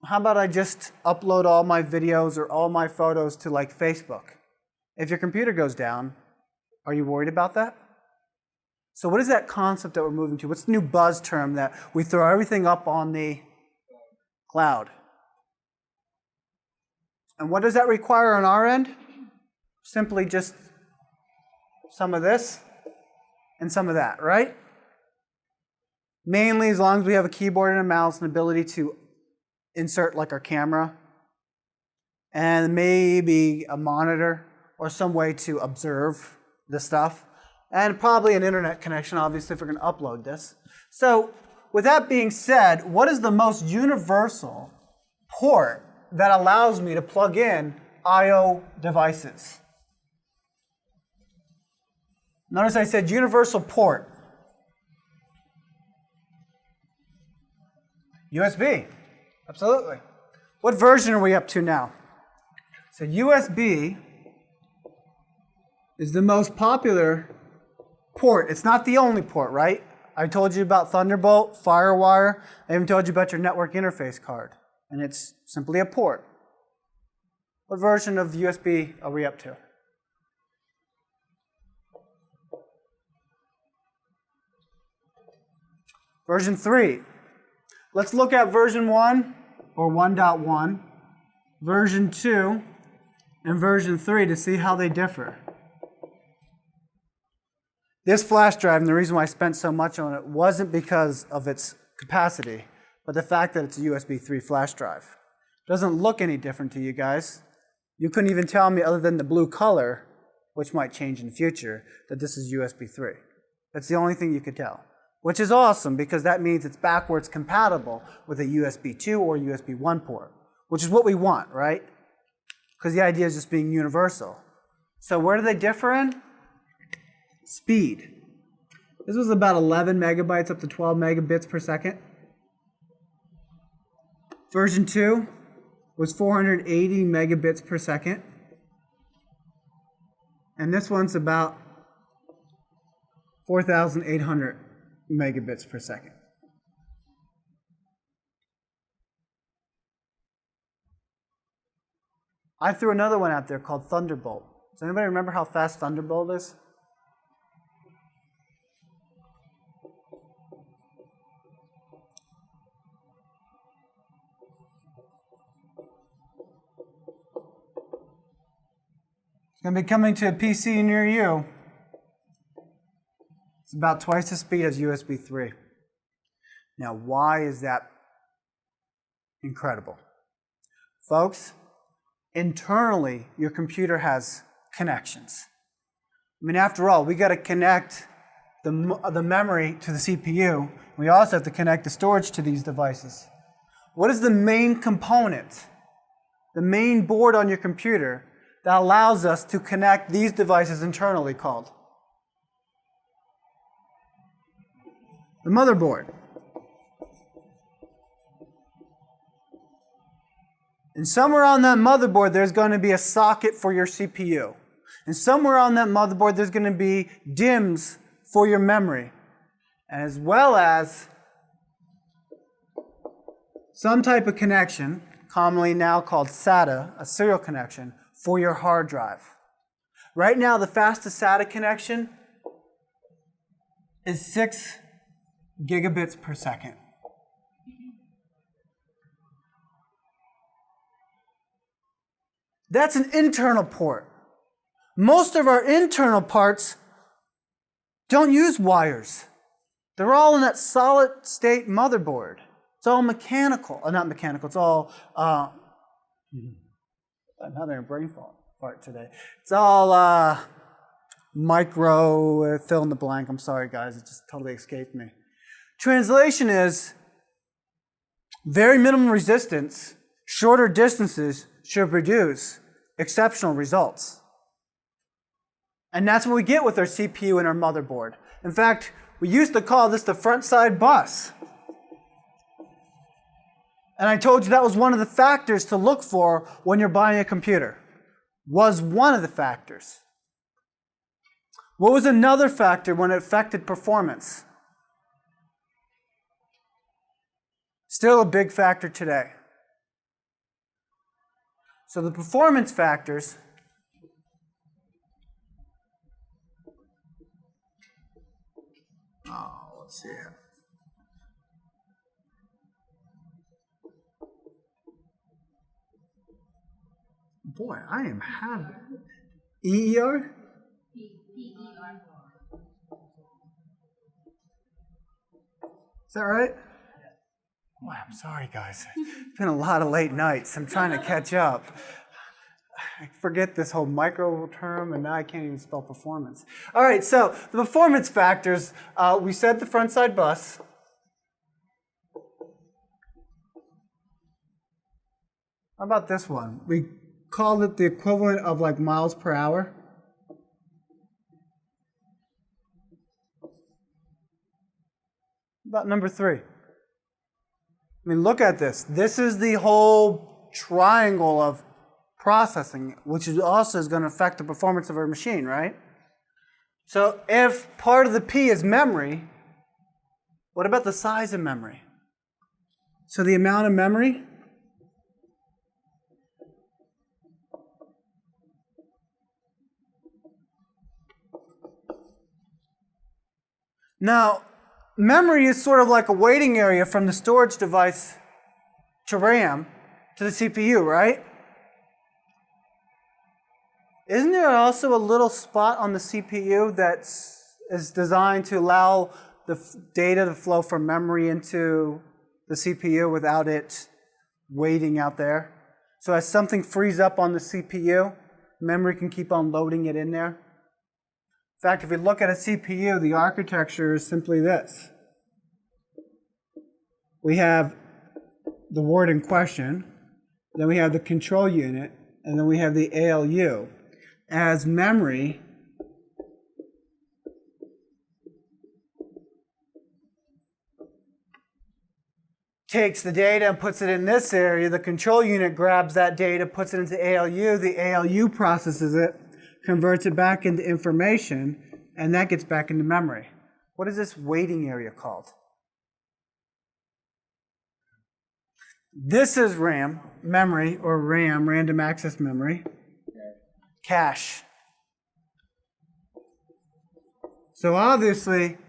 how about I just upload all my videos or all my photos to like Facebook? If your computer goes down, are you worried about that? So what is that concept that we're moving to? What's the new buzz term that we throw everything up on the cloud? And what does that require on our end? Simply just some of this and some of that, right? Mainly as long as we have a keyboard and a mouse and ability to insert like our camera and maybe a monitor or some way to observe the stuff. And probably an internet connection, obviously, if we're going to upload this. So with that being said, what is the most universal port that allows me to plug in I/O devices? Notice I said universal port. USB. Absolutely. What version are we up to now? So USB is the most popular port. It's not the only port, right? I told you about Thunderbolt, Firewire. I even told you about your network interface card. And it's simply a port. What version of USB are we up to? Version 3. Let's look at version 1, or 1.1, version 2, and version 3 to see how they differ. This flash drive, and the reason why I spent so much on it, wasn't because of its capacity, but the fact that it's a USB 3 flash drive. It doesn't look any different to you guys. You couldn't even tell me, other than the blue color, which might change in the future, that this is USB 3. That's the only thing you could tell, which is awesome because that means it's backwards compatible with a USB 2 or USB 1 port, which is what we want, right? Because the idea is just being universal. So where do they differ in? Speed. This was about 11 megabytes up to 12 megabits per second. Version 2 was 480 megabits per second. And this one's about 4,800 megabits per second. I threw another one out there called Thunderbolt. Does anybody remember how fast Thunderbolt is? It's going to be coming to a PC near you. It's about twice the speed as USB 3. Now, why is that incredible? Folks, internally, your computer has connections. I mean, after all, we got to connect the memory to the CPU. We also have to connect the storage to these devices. What is the main component, the main board on your computer that allows us to connect these devices internally called? The motherboard. And somewhere on that motherboard, there's going to be a socket for your CPU. And somewhere on that motherboard, there's going to be DIMMs for your memory, as well as some type of connection, commonly now called SATA, a serial connection, for your hard drive. Right now, the fastest SATA connection is 6 gigabits per second. That's an internal port. Most of our internal parts don't use wires. They're all in that solid state motherboard. It's all mechanical. Not mechanical, it's all, I'm having a brain fart today. It's all micro, fill in the blank. I'm sorry, guys, it just totally escaped me. Translation is very minimum resistance, shorter distances should produce exceptional results. And that's what we get with our CPU and our motherboard. In fact, we used to call this the front side bus. And I told you that was one of the factors to look for when you're buying a computer. Was one of the factors. What was another factor when it affected performance? Still a big factor today. So the performance factors let's see here. Boy, I am having EER? P-E-R. Is that right? Boy, I'm sorry, guys. It's been a lot of late nights. I'm trying to catch up. I forget this whole micro term, and now I can't even spell performance. All right, so the performance factors, we said the front side bus. How about this one? We called it the equivalent of like miles per hour. About number 3. I mean, look at this. This is the whole triangle of processing, which is also going to affect the performance of our machine, right? So if part of the P is memory, what about the size of memory? So the amount of memory now, memory is sort of like a waiting area from the storage device to RAM to the CPU, right? Isn't there also a little spot on the CPU that is designed to allow the data to flow from memory into the CPU without it waiting out there? So as something frees up on the CPU, memory can keep on loading it in there. In fact, if we look at a CPU, the architecture is simply this. We have the word in question, then we have the control unit, and then we have the ALU. As memory, takes the data and puts it in this area, the control unit grabs that data, puts it into ALU, the ALU processes it, converts it back into information, and that gets back into memory. What is this waiting area called? This is RAM, memory, or RAM, random access memory. Cache. So obviously,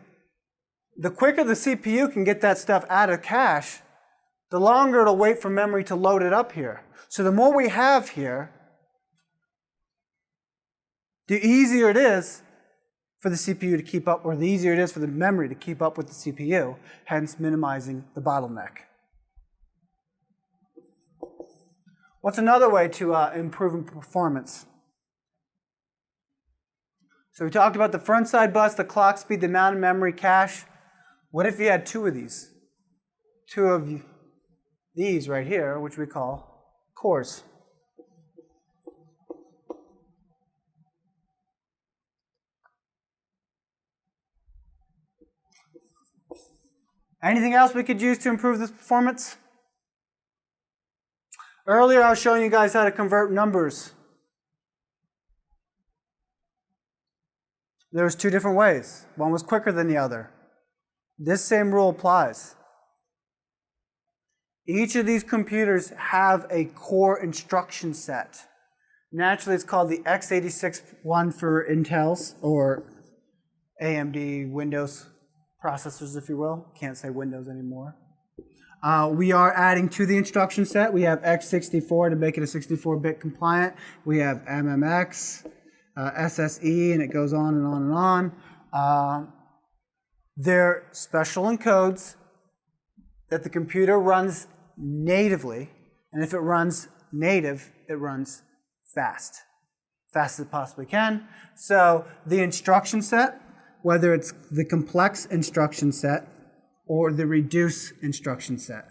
the quicker the CPU can get that stuff out of cache, the longer it'll wait for memory to load it up here. So the more we have here, the easier it is for the CPU to keep up, or the easier it is for the memory to keep up with the CPU, hence minimizing the bottleneck. What's another way to improve performance? So we talked about the front side bus, the clock speed, the amount of memory, cache. What if you had two of these? Two of these right here, which we call cores. Anything else we could use to improve this performance? Earlier I was showing you guys how to convert numbers. There was two different ways. One was quicker than the other. This same rule applies. Each of these computers have a core instruction set. Naturally, it's called the x86 one for Intel's, or AMD Windows processors, if you will. Can't say Windows anymore. We are adding to the instruction set. We have x64 to make it a 64-bit compliant. We have MMX, SSE, and it goes on and on and on. They're special encodes that the computer runs natively, and if it runs native, it runs fast. Fast as it possibly can. So the instruction set, whether it's the complex instruction set or the reduce instruction set.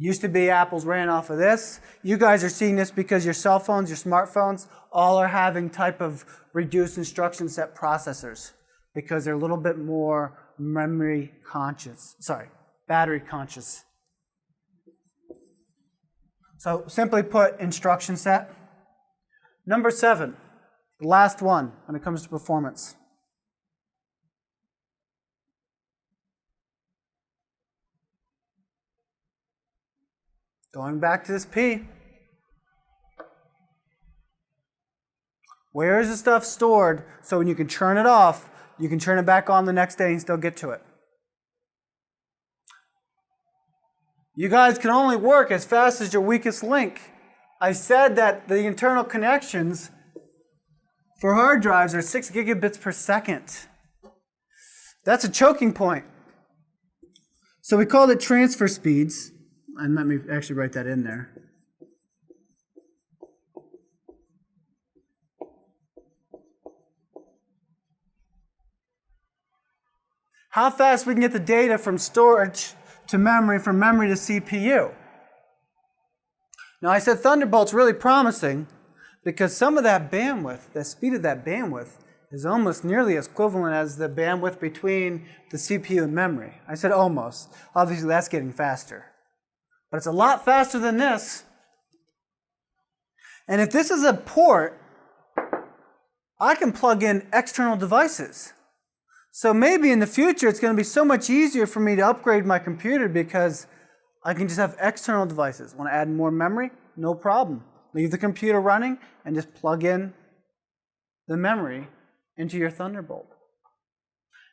Used to be Apple's ran off of this. You guys are seeing this because your cell phones, your smartphones, all are having type of reduced instruction set processors because they're a little bit more battery conscious. So simply put, instruction set. Number 7, the last one when it comes to performance. Going back to this P. Where is the stuff stored so when you can turn it off, you can turn it back on the next day and still get to it? You guys can only work as fast as your weakest link. I said that the internal connections for hard drives are 6 gigabits per second. That's a choking point. So we called it transfer speeds. And let me actually write that in there. How fast we can get the data from storage to memory, from memory to CPU. Now I said Thunderbolt's really promising because some of that bandwidth, the speed of that bandwidth, is almost nearly as equivalent as the bandwidth between the CPU and memory. I said almost. Obviously that's getting faster. But it's a lot faster than this. And if this is a port I can plug in external devices. So maybe in the future it's going to be so much easier for me to upgrade my computer because I can just have external devices. Want to add more memory? No problem. Leave the computer running and just plug in the memory into your Thunderbolt.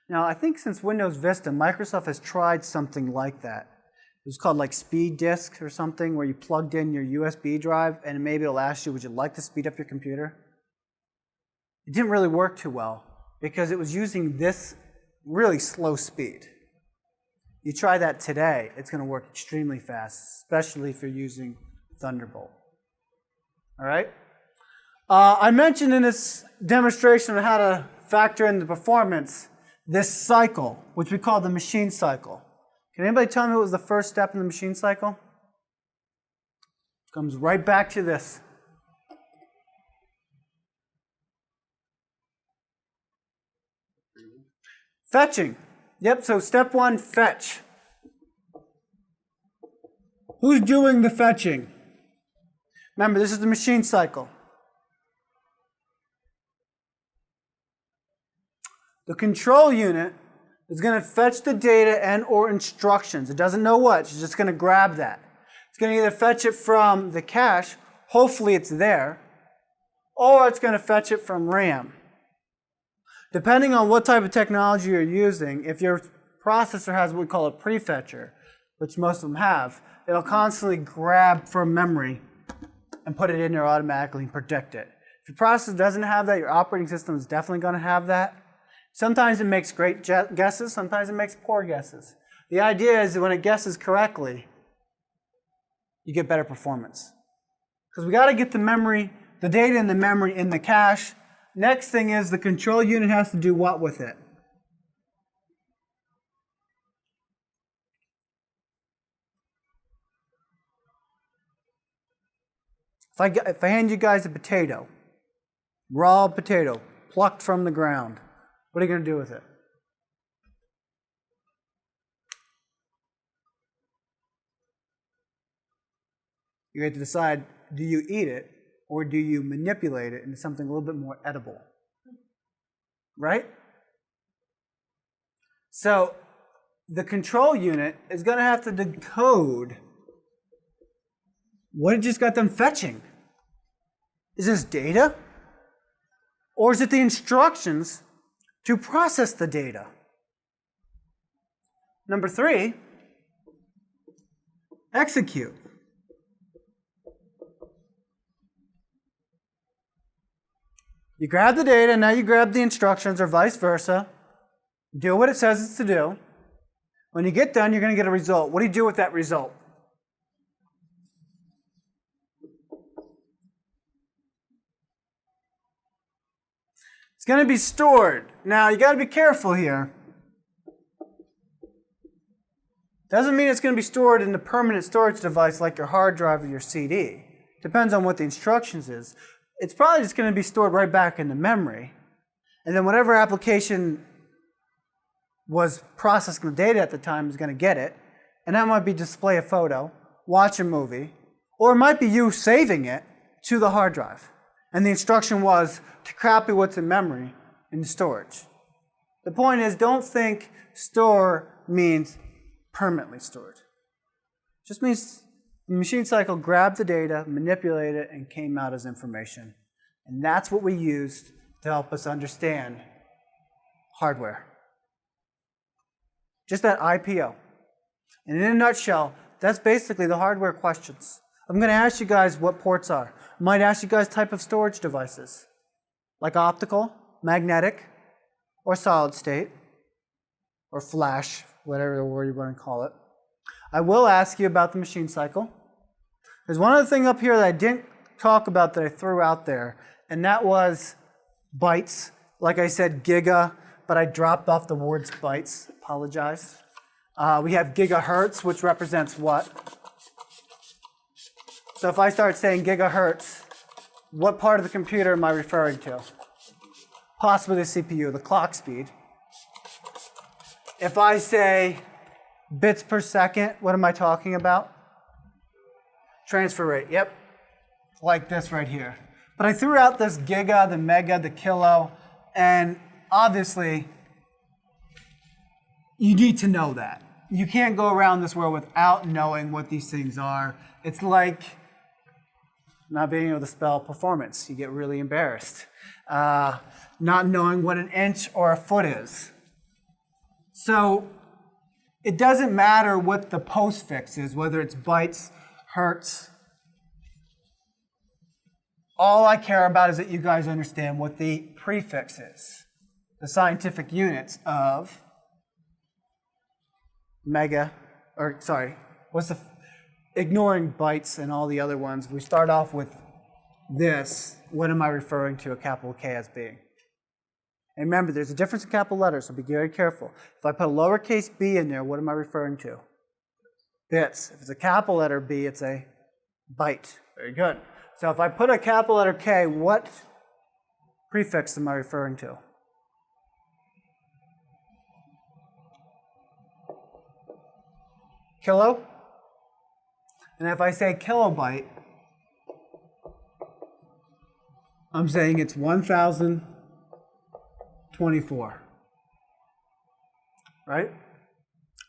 Now, I think since Windows Vista, Microsoft has tried something like that. It was called like Speed Disk or something, where you plugged in your USB drive and maybe it'll ask you, would you like to speed up your computer? It didn't really work too well because it was using this really slow speed. You try that today, it's going to work extremely fast, especially if you're using Thunderbolt. All right? I mentioned in this demonstration on how to factor in the performance this cycle, which we call the machine cycle. Can anybody tell me what was the first step in the machine cycle? Comes right back to this. Fetching. Yep, so step one, fetch. Who's doing the fetching? Remember, this is the machine cycle. The control unit is going to fetch the data and or instructions. It doesn't know what. It's just going to grab that. It's going to either fetch it from the cache, hopefully it's there, or it's going to fetch it from RAM. Depending on what type of technology you're using, if your processor has what we call a prefetcher, which most of them have, it'll constantly grab from memory and put it in there automatically and predict it. If your processor doesn't have that, your operating system is definitely going to have that. Sometimes it makes great guesses, sometimes it makes poor guesses. The idea is that when it guesses correctly, you get better performance. Because we got to get the memory, the data in the memory in the cache. Next thing is the control unit has to do what with it? If I hand you guys a potato, raw potato, plucked from the ground, what are you going to do with it? You have to decide, do you eat it or do you manipulate it into something a little bit more edible? Right? So the control unit is going to have to decode what it just got them fetching. Is this data? Or is it the instructions to process the data? Number 3, execute. You grab the data, now you grab the instructions, or vice versa. Do what it says it's to do. When you get done, you're going to get a result. What do you do with that result? It's going to be stored. Now, you got to be careful here. Doesn't mean it's going to be stored in a permanent storage device like your hard drive or your CD. Depends on what the instructions is. It's probably just going to be stored right back into memory. And then whatever application was processing the data at the time is going to get it. And that might be display a photo, watch a movie, or it might be you saving it to the hard drive. And the instruction was to copy what's in memory into storage. The point is, don't think store means permanently stored. It just means the machine cycle grabbed the data, manipulated it, and came out as information. And that's what we used to help us understand hardware. Just that IPO. And in a nutshell, that's basically the hardware questions. I'm going to ask you guys what ports are. I might ask you guys type of storage devices, like optical, magnetic, or solid state, or flash, whatever word you want to call it. I will ask you about the machine cycle. There's one other thing up here that I didn't talk about that I threw out there, and that was bytes. Like I said, giga, but I dropped off the words bytes. Apologize. We have gigahertz, which represents what? So if I start saying gigahertz, what part of the computer am I referring to? Possibly the CPU, the clock speed. If I say bits per second, what am I talking about? Transfer rate, yep. Like this right here. But I threw out this giga, the mega, the kilo, and obviously you need to know that. You can't go around this world without knowing what these things are. It's like not being able to spell performance. You get really embarrassed. Not knowing what an inch or a foot is. So it doesn't matter what the postfix is, whether it's bytes, hertz. All I care about is that you guys understand what the prefix is, the scientific units of mega, or sorry, ignoring bytes and all the other ones. We start off with this. What am I referring to a capital K as being? And remember, there's a difference in capital letters, so be very careful. If I put a lowercase b in there, what am I referring to? Bits. If it's a capital letter B, it's a byte. Very good. So if I put a capital letter K, what prefix am I referring to? Kilo? And if I say kilobyte, I'm saying it's 1024. Right?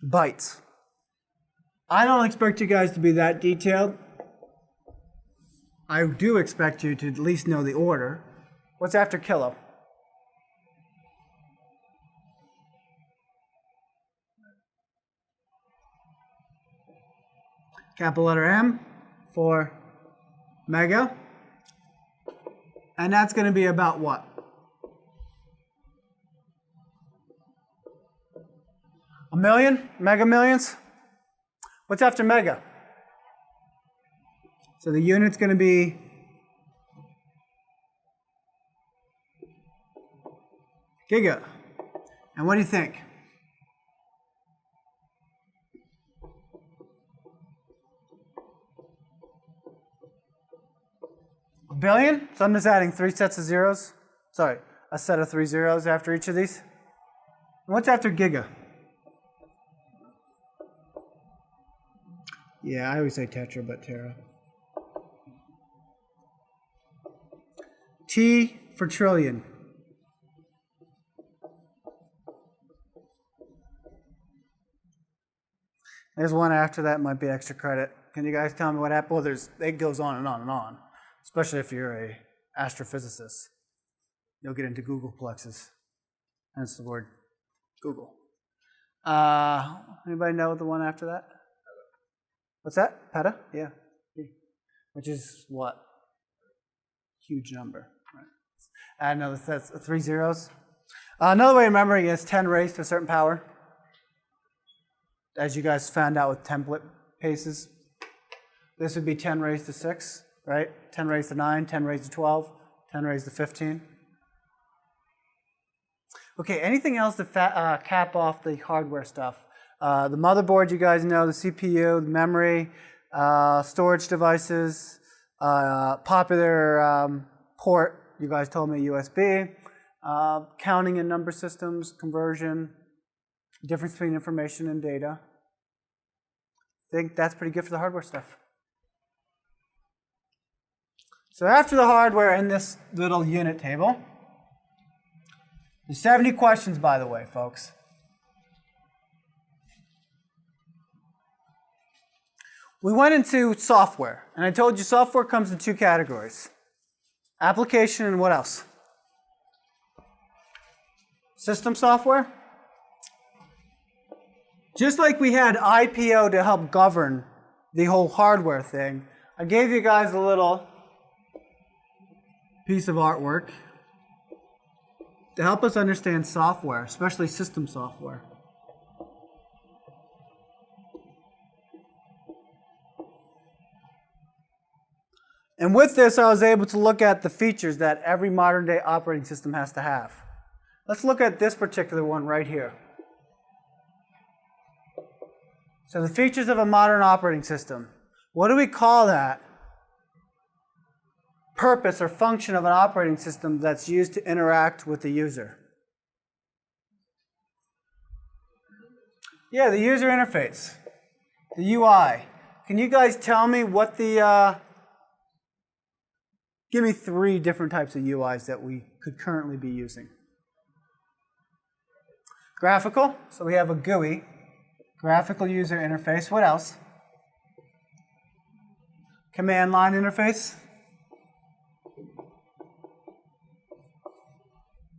Bytes. I don't expect you guys to be that detailed. I do expect you to at least know the order. What's after kilo? Capital letter M for mega. And that's going to be about what? A million? Mega millions? What's after mega? So the unit's going to be giga. And what do you think? A billion? So I'm just adding 3 sets of zeros. Sorry, a set of 3 zeros after each of these. And what's after giga? Yeah, I always say tetra, but tera. T for trillion. There's one after that, might be extra credit. Can you guys tell me what happened? Well, it goes on and on and on, especially if you're a astrophysicist. You'll get into Googleplexes. That's the word, Google. Anybody know the one after that? What's that? Peta? Yeah. Which is what? Huge number. Right. No, that's 3 zeros. Another way of remembering is 10 raised to a certain power. As you guys found out with template paces. This would be 10 raised to 6, right? 10 raised to 9, 10 raised to 12, 10 raised to 15. Okay, anything else to cap off the hardware stuff? The motherboard, you guys know, the CPU, the memory, storage devices, popular port, you guys told me USB, counting and number systems, conversion, difference between information and data. I think that's pretty good for the hardware stuff. So after the hardware in this little unit table, there's 70 questions, by the way, folks. We went into software, and I told you software comes in 2 categories. Application and what else? System software. Just like we had IPO to help govern the whole hardware thing, I gave you guys a little piece of artwork to help us understand software, especially system software. And with this, I was able to look at the features that every modern day operating system has to have. Let's look at this particular one right here. So the features of a modern operating system. What do we call that? Purpose or function of an operating system that's used to interact with the user. Yeah, the user interface, the UI. Can you guys tell me what the Give me 3 different types of UIs that we could currently be using. Graphical, so we have a GUI, graphical user interface. What else? Command line interface.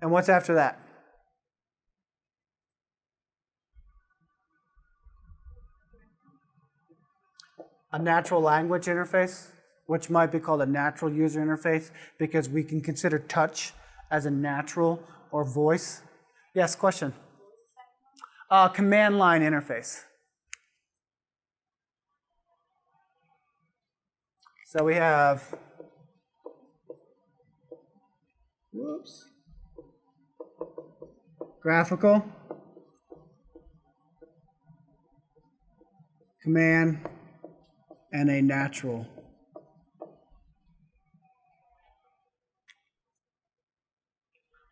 And what's after that? A natural language interface, which might be called a natural user interface because we can consider touch as a natural or voice. Yes, question? Command line interface. So we have, graphical, command, and a natural.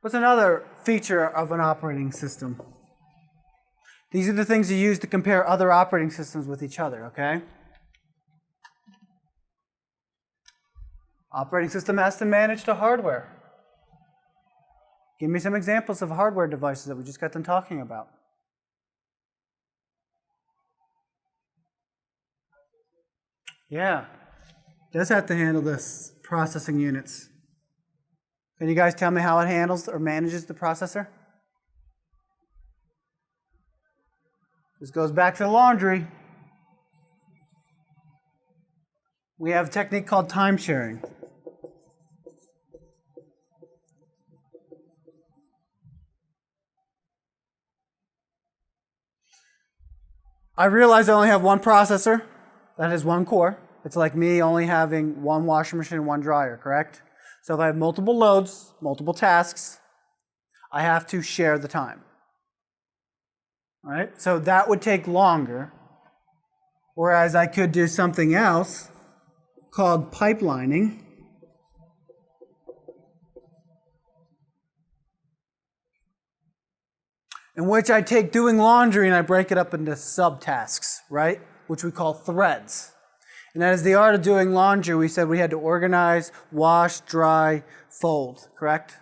What's another feature of an operating system? These are the things you use to compare other operating systems with each other, okay? Operating system has to manage the hardware. Give me some examples of hardware devices that we just got done talking about. Yeah, it does have to handle this processing units. Can you guys tell me how it handles or manages the processor? This goes back to the laundry. We have a technique called time sharing. I realize I only have one processor that has one core. It's like me only having one washing machine and one dryer, correct? So if I have multiple loads, multiple tasks, I have to share the time. All right? So that would take longer, whereas I could do something else called pipelining. In which I take doing laundry and I break it up into subtasks, right? Which we call threads. And as the art of doing laundry, we said we had to organize, wash, dry, fold, correct?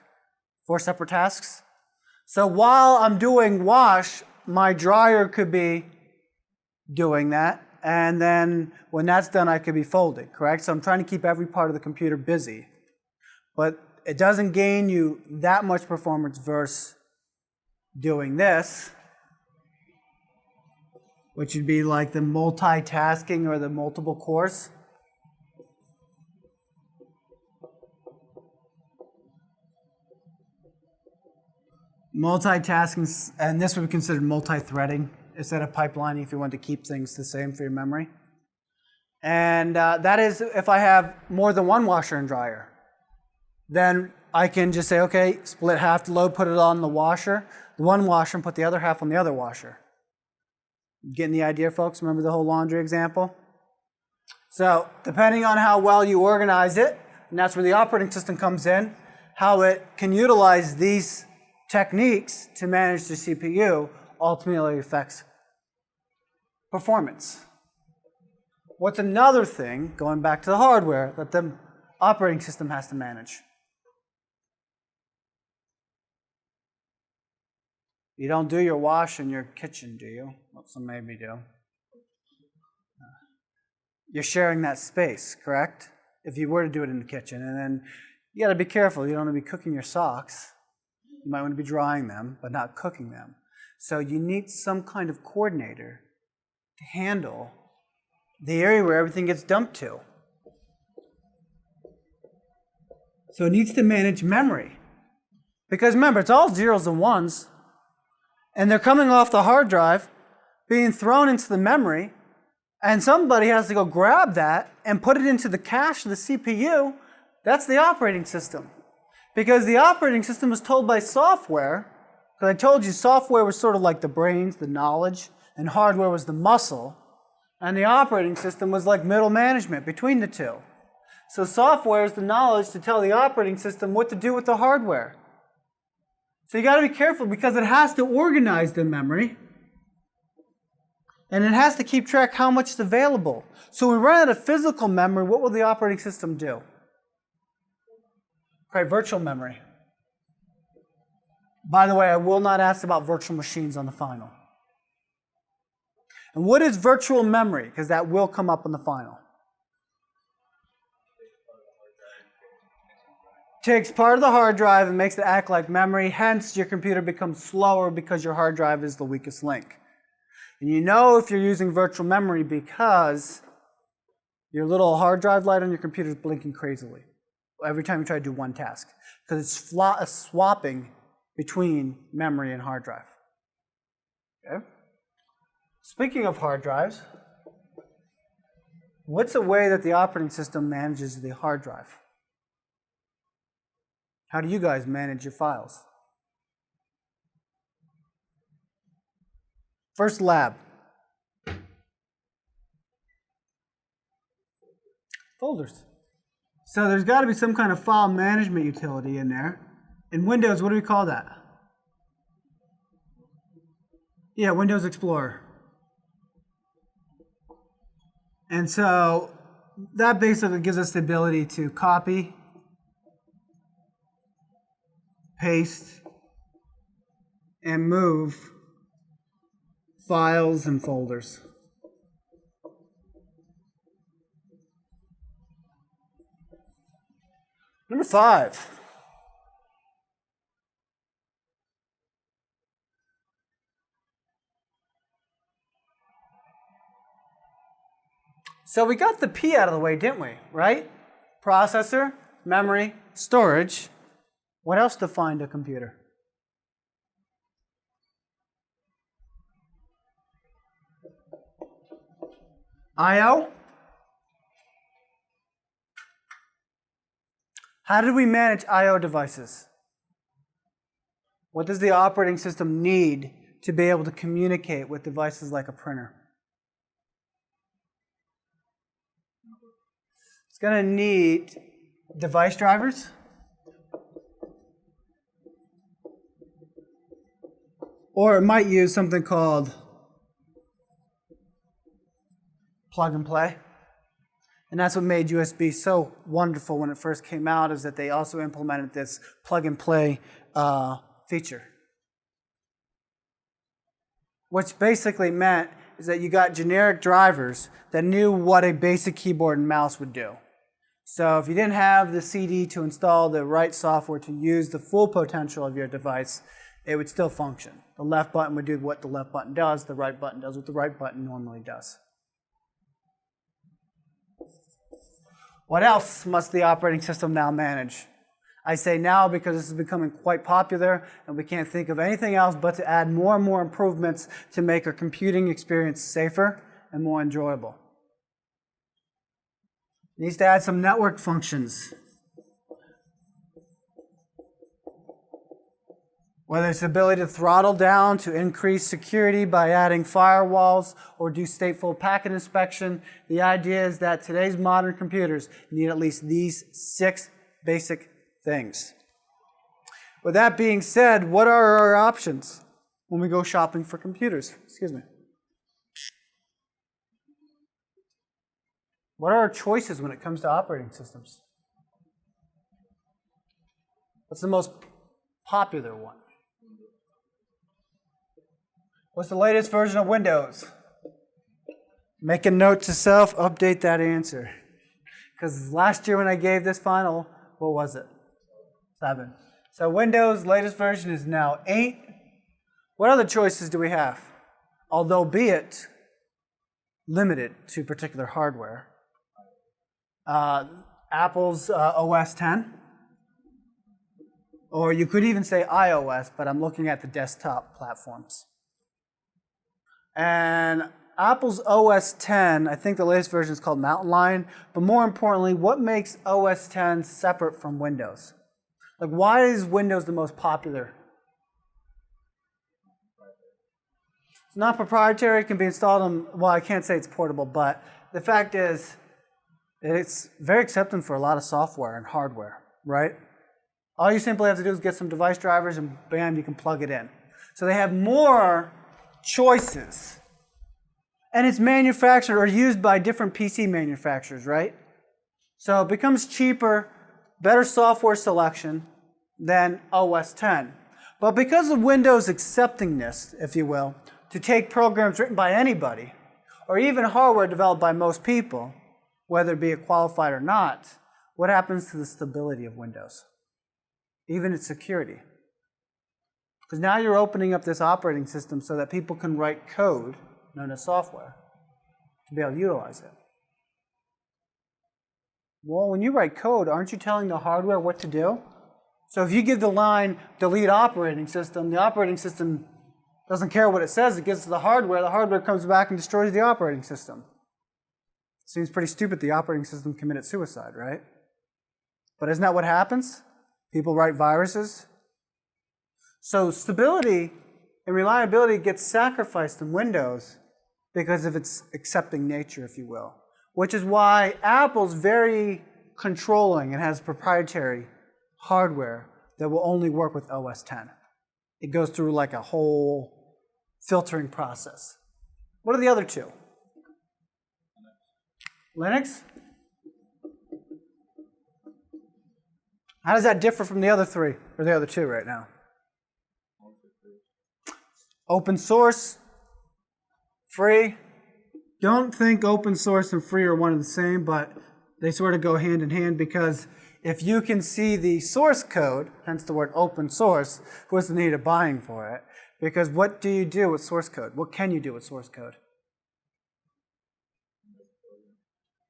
4 separate tasks. So while I'm doing wash, my dryer could be doing that. And then when that's done, I could be folding, correct? So I'm trying to keep every part of the computer busy. But it doesn't gain you that much performance versus doing this, which would be like the multitasking or the multiple cores. Multitasking, and this would be considered multi-threading instead of pipelining if you want to keep things the same for your memory. And that is if I have more than one washer and dryer. Then I can just say, okay, split half the load, put it on the washer, the one washer, and put the other half on the other washer. Getting the idea, folks? Remember the whole laundry example? So depending on how well you organize it, and that's where the operating system comes in, how it can utilize these techniques to manage the CPU ultimately affects performance. What's another thing, going back to the hardware, that the operating system has to manage? You don't do your wash in your kitchen, do you? Well, some maybe do. You're sharing that space, correct? If you were to do it in the kitchen. And then you got to be careful. You don't want to be cooking your socks. You might want to be drying them, but not cooking them. So you need some kind of coordinator to handle the area where everything gets dumped to. So it needs to manage memory. Because remember, it's all zeros and ones. And they're coming off the hard drive, being thrown into the memory, and somebody has to go grab that and put it into the cache of the CPU. That's the operating system. Because the operating system was told by software, because I told you software was sort of like the brains, the knowledge, and hardware was the muscle, and the operating system was like middle management between the two. So software is the knowledge to tell the operating system what to do with the hardware. So you got to be careful because it has to organize the memory and it has to keep track how much is available. So when we run out of physical memory, what will the operating system do? Okay, virtual memory. By the way, I will not ask about virtual machines on the final. And what is virtual memory? Because that will come up in the final. Takes part of the hard drive and makes it act like memory, hence your computer becomes slower because your hard drive is the weakest link. And you know if you're using virtual memory because your little hard drive light on your computer is blinking crazily every time you try to do one task, because it's swapping between memory and hard drive. Okay? Speaking of hard drives, what's a way that the operating system manages the hard drive? How do you guys manage your files? First lab. Folders. So there's got to be some kind of file management utility in there. In Windows, what do we call that? Yeah, Windows Explorer. And so that basically gives us the ability to copy, paste, and move files and folders. Number 5. So we got the P out of the way, didn't we? Right? Processor, memory, storage. What else defined a computer? I/O? How did we manage I/O devices? What does the operating system need to be able to communicate with devices like a printer? It's going to need device drivers, or it might use something called plug and play. And that's what made USB so wonderful when it first came out, is that they also implemented this plug and play feature. Which basically meant is that you got generic drivers that knew what a basic keyboard and mouse would do. So if you didn't have the CD to install the right software to use the full potential of your device, it would still function. The left button would do what the left button does, the right button does what the right button normally does. What else must the operating system now manage? I say now because this is becoming quite popular and we can't think of anything else but to add more and more improvements to make our computing experience safer and more enjoyable. It needs to add some network functions. Whether it's the ability to throttle down to increase security by adding firewalls or do stateful packet inspection, the idea is that today's modern computers need at least these 6 basic things. With that being said, what are our options when we go shopping for computers? Excuse me. What are our choices when it comes to operating systems? What's the most popular one? What's the latest version of Windows? Make a note to self, update that answer. Because last year when I gave this final, what was it? 7. So Windows' latest version is now 8. What other choices do we have? Although be it limited to particular hardware. Apple's OS X. Or you could even say iOS, but I'm looking at the desktop platforms. And Apple's OS X, I think the latest version is called Mountain Lion, but more importantly, what makes OS X separate from Windows? Like, why is Windows the most popular? It's not proprietary, it can be installed on, well, I can't say it's portable, but the fact is that it's very accepting for a lot of software and hardware, right? All you simply have to do is get some device drivers and bam, you can plug it in. So they have more choices. And it's manufactured or used by different PC manufacturers, right? So it becomes cheaper better software selection than OS 10. But because of Windows acceptingness, if you will, to take programs written by anybody, or even hardware developed by most people, whether it be a qualified or not, what happens to the stability of Windows? Even its security. Because now you're opening up this operating system so that people can write code, known as software, to be able to utilize it. Well, when you write code, aren't you telling the hardware what to do? So if you give the line, delete operating system, the operating system doesn't care what it says. It gets to the hardware comes back and destroys the operating system. Seems pretty stupid the operating system committed suicide, right? But isn't that what happens? People write viruses. So stability and reliability gets sacrificed in Windows because of its accepting nature, if you will. Which is why Apple's very controlling and has proprietary hardware that will only work with OS 10. It goes through like a whole filtering process. What are the other two? Linux? How does that differ from the other three, or the other two right now? Open source, free. Don't think open source and free are one and the same, but they sort of go hand in hand because if you can see the source code, hence the word open source, what's the need of buying for it? Because what do you do with source code? What can you do with source code?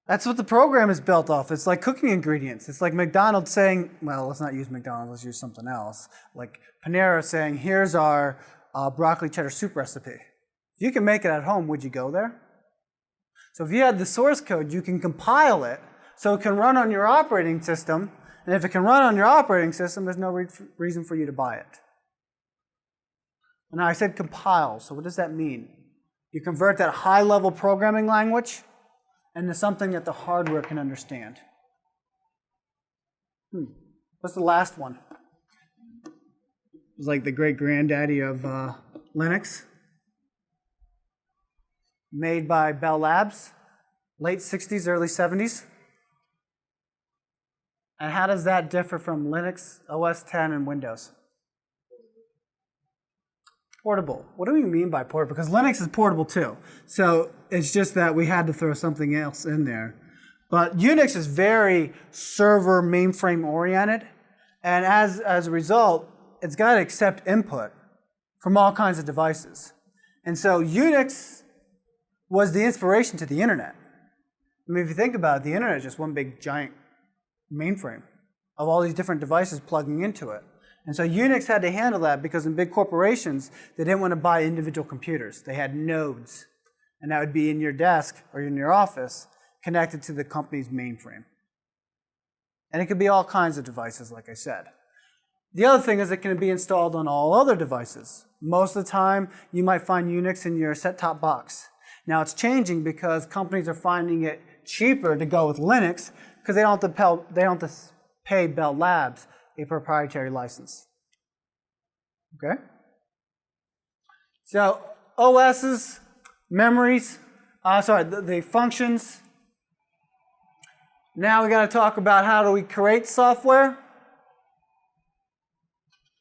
That's what the program is built off. It's like cooking ingredients. It's like McDonald's saying, well, let's not use McDonald's, let's use something else. Like Panera saying, here's our broccoli cheddar soup recipe. If you can make it at home, would you go there? So if you had the source code, you can compile it so it can run on your operating system. And if it can run on your operating system, there's no reason for you to buy it. Now I said compile, so what does that mean? You convert that high-level programming language into something that the hardware can understand. What's the last one? It was like the great-granddaddy of Linux. Made by Bell Labs, late 60s, early 70s. And how does that differ from Linux, OS 10, and Windows? Portable. What do we mean by portable? Because Linux is portable too. So it's just that we had to throw something else in there. But Unix is very server mainframe oriented. And as a result, it's got to accept input from all kinds of devices. And so Unix was the inspiration to the internet. I mean, if you think about it, the internet is just one big giant mainframe of all these different devices plugging into it. And so Unix had to handle that because in big corporations, they didn't want to buy individual computers. They had nodes. And that would be in your desk or in your office connected to the company's mainframe. And it could be all kinds of devices, like I said. The other thing is it can be installed on all other devices. Most of the time, you might find Unix in your set-top box. Now it's changing because companies are finding it cheaper to go with Linux because they don't have to pay Bell Labs a proprietary license. Okay? So OSs, memories, the functions. Now we got to talk about how do we create software.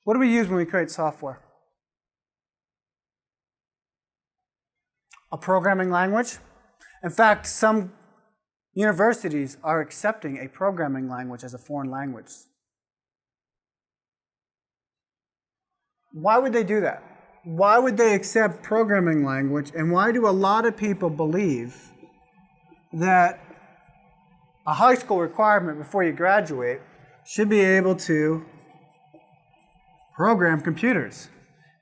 What do we use when we create software? A programming language. In fact, some universities are accepting a programming language as a foreign language. Why would they do that? Why would they accept programming language? And why do a lot of people believe that a high school requirement before you graduate should be able to program computers?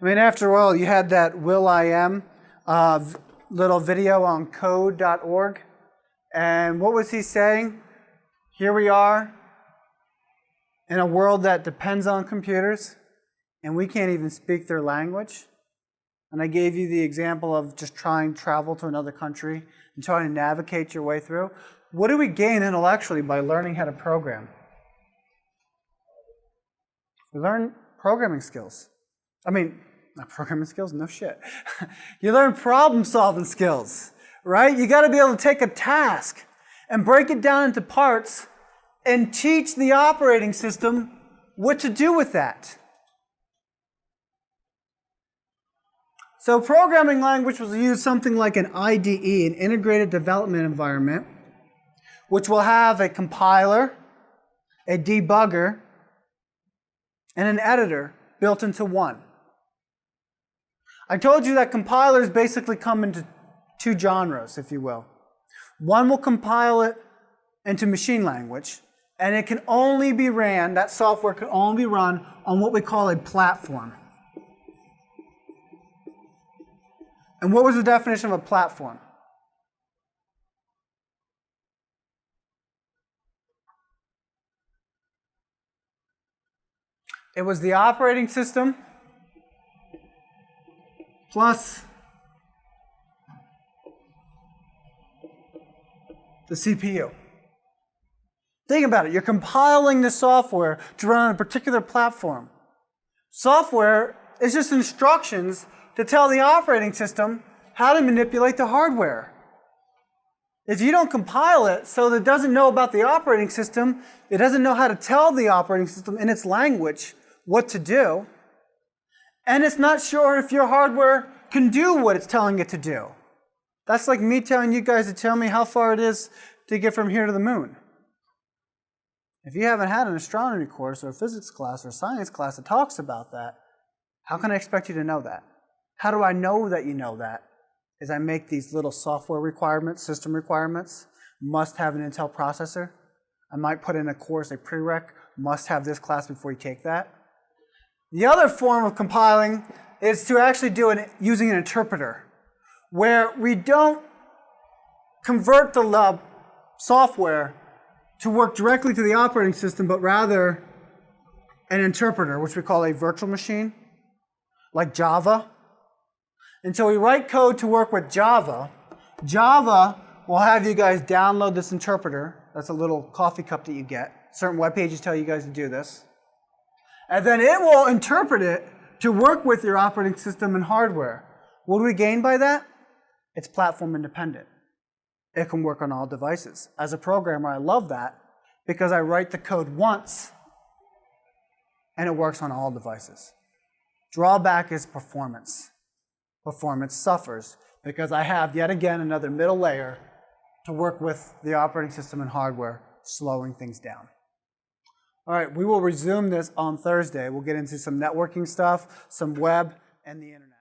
I mean, after all, you had that Will.i.am little video on code.org. And what was he saying? Here we are in a world that depends on computers, and we can't even speak their language. And I gave you the example of just trying to travel to another country and trying to navigate your way through. What do we gain intellectually by learning how to program? We learn programming skills. I mean, not programming skills, no shit. You learn problem-solving skills, right? You got to be able to take a task and break it down into parts and teach the operating system what to do with that. So programming language will use something like an IDE, an integrated development environment, which will have a compiler, a debugger, and an editor built into one. I told you that compilers basically come into two genres, if you will. One will compile it into machine language, and it can only be ran, that software can only be run on what we call a platform. And what was the definition of a platform? It was the operating system plus the CPU. Think about it. You're compiling the software to run on a particular platform. Software is just instructions to tell the operating system how to manipulate the hardware. If you don't compile it so that it doesn't know about the operating system, it doesn't know how to tell the operating system in its language what to do, and it's not sure if your hardware can do what it's telling it to do. That's like me telling you guys to tell me how far it is to get from here to the moon. If you haven't had an astronomy course or a physics class or a science class that talks about that, how can I expect you to know that? How do I know that you know that? Is I make these little software requirements, system requirements, must have an Intel processor. I might put in a course, a prereq, must have this class before you take that. The other form of compiling is to actually do it using an interpreter, where we don't convert the software to work directly to the operating system, but rather an interpreter, which we call a virtual machine, like Java. And so we write code to work with Java. Java will have you guys download this interpreter. That's a little coffee cup that you get. Certain web pages tell you guys to do this. And then it will interpret it to work with your operating system and hardware. What do we gain by that? It's platform independent. It can work on all devices. As a programmer, I love that because I write the code once and it works on all devices. Drawback is performance. Performance suffers because I have, yet again, another middle layer to work with the operating system and hardware, slowing things down. All right, we will resume this on Thursday. We'll get into some networking stuff, some web, and the internet.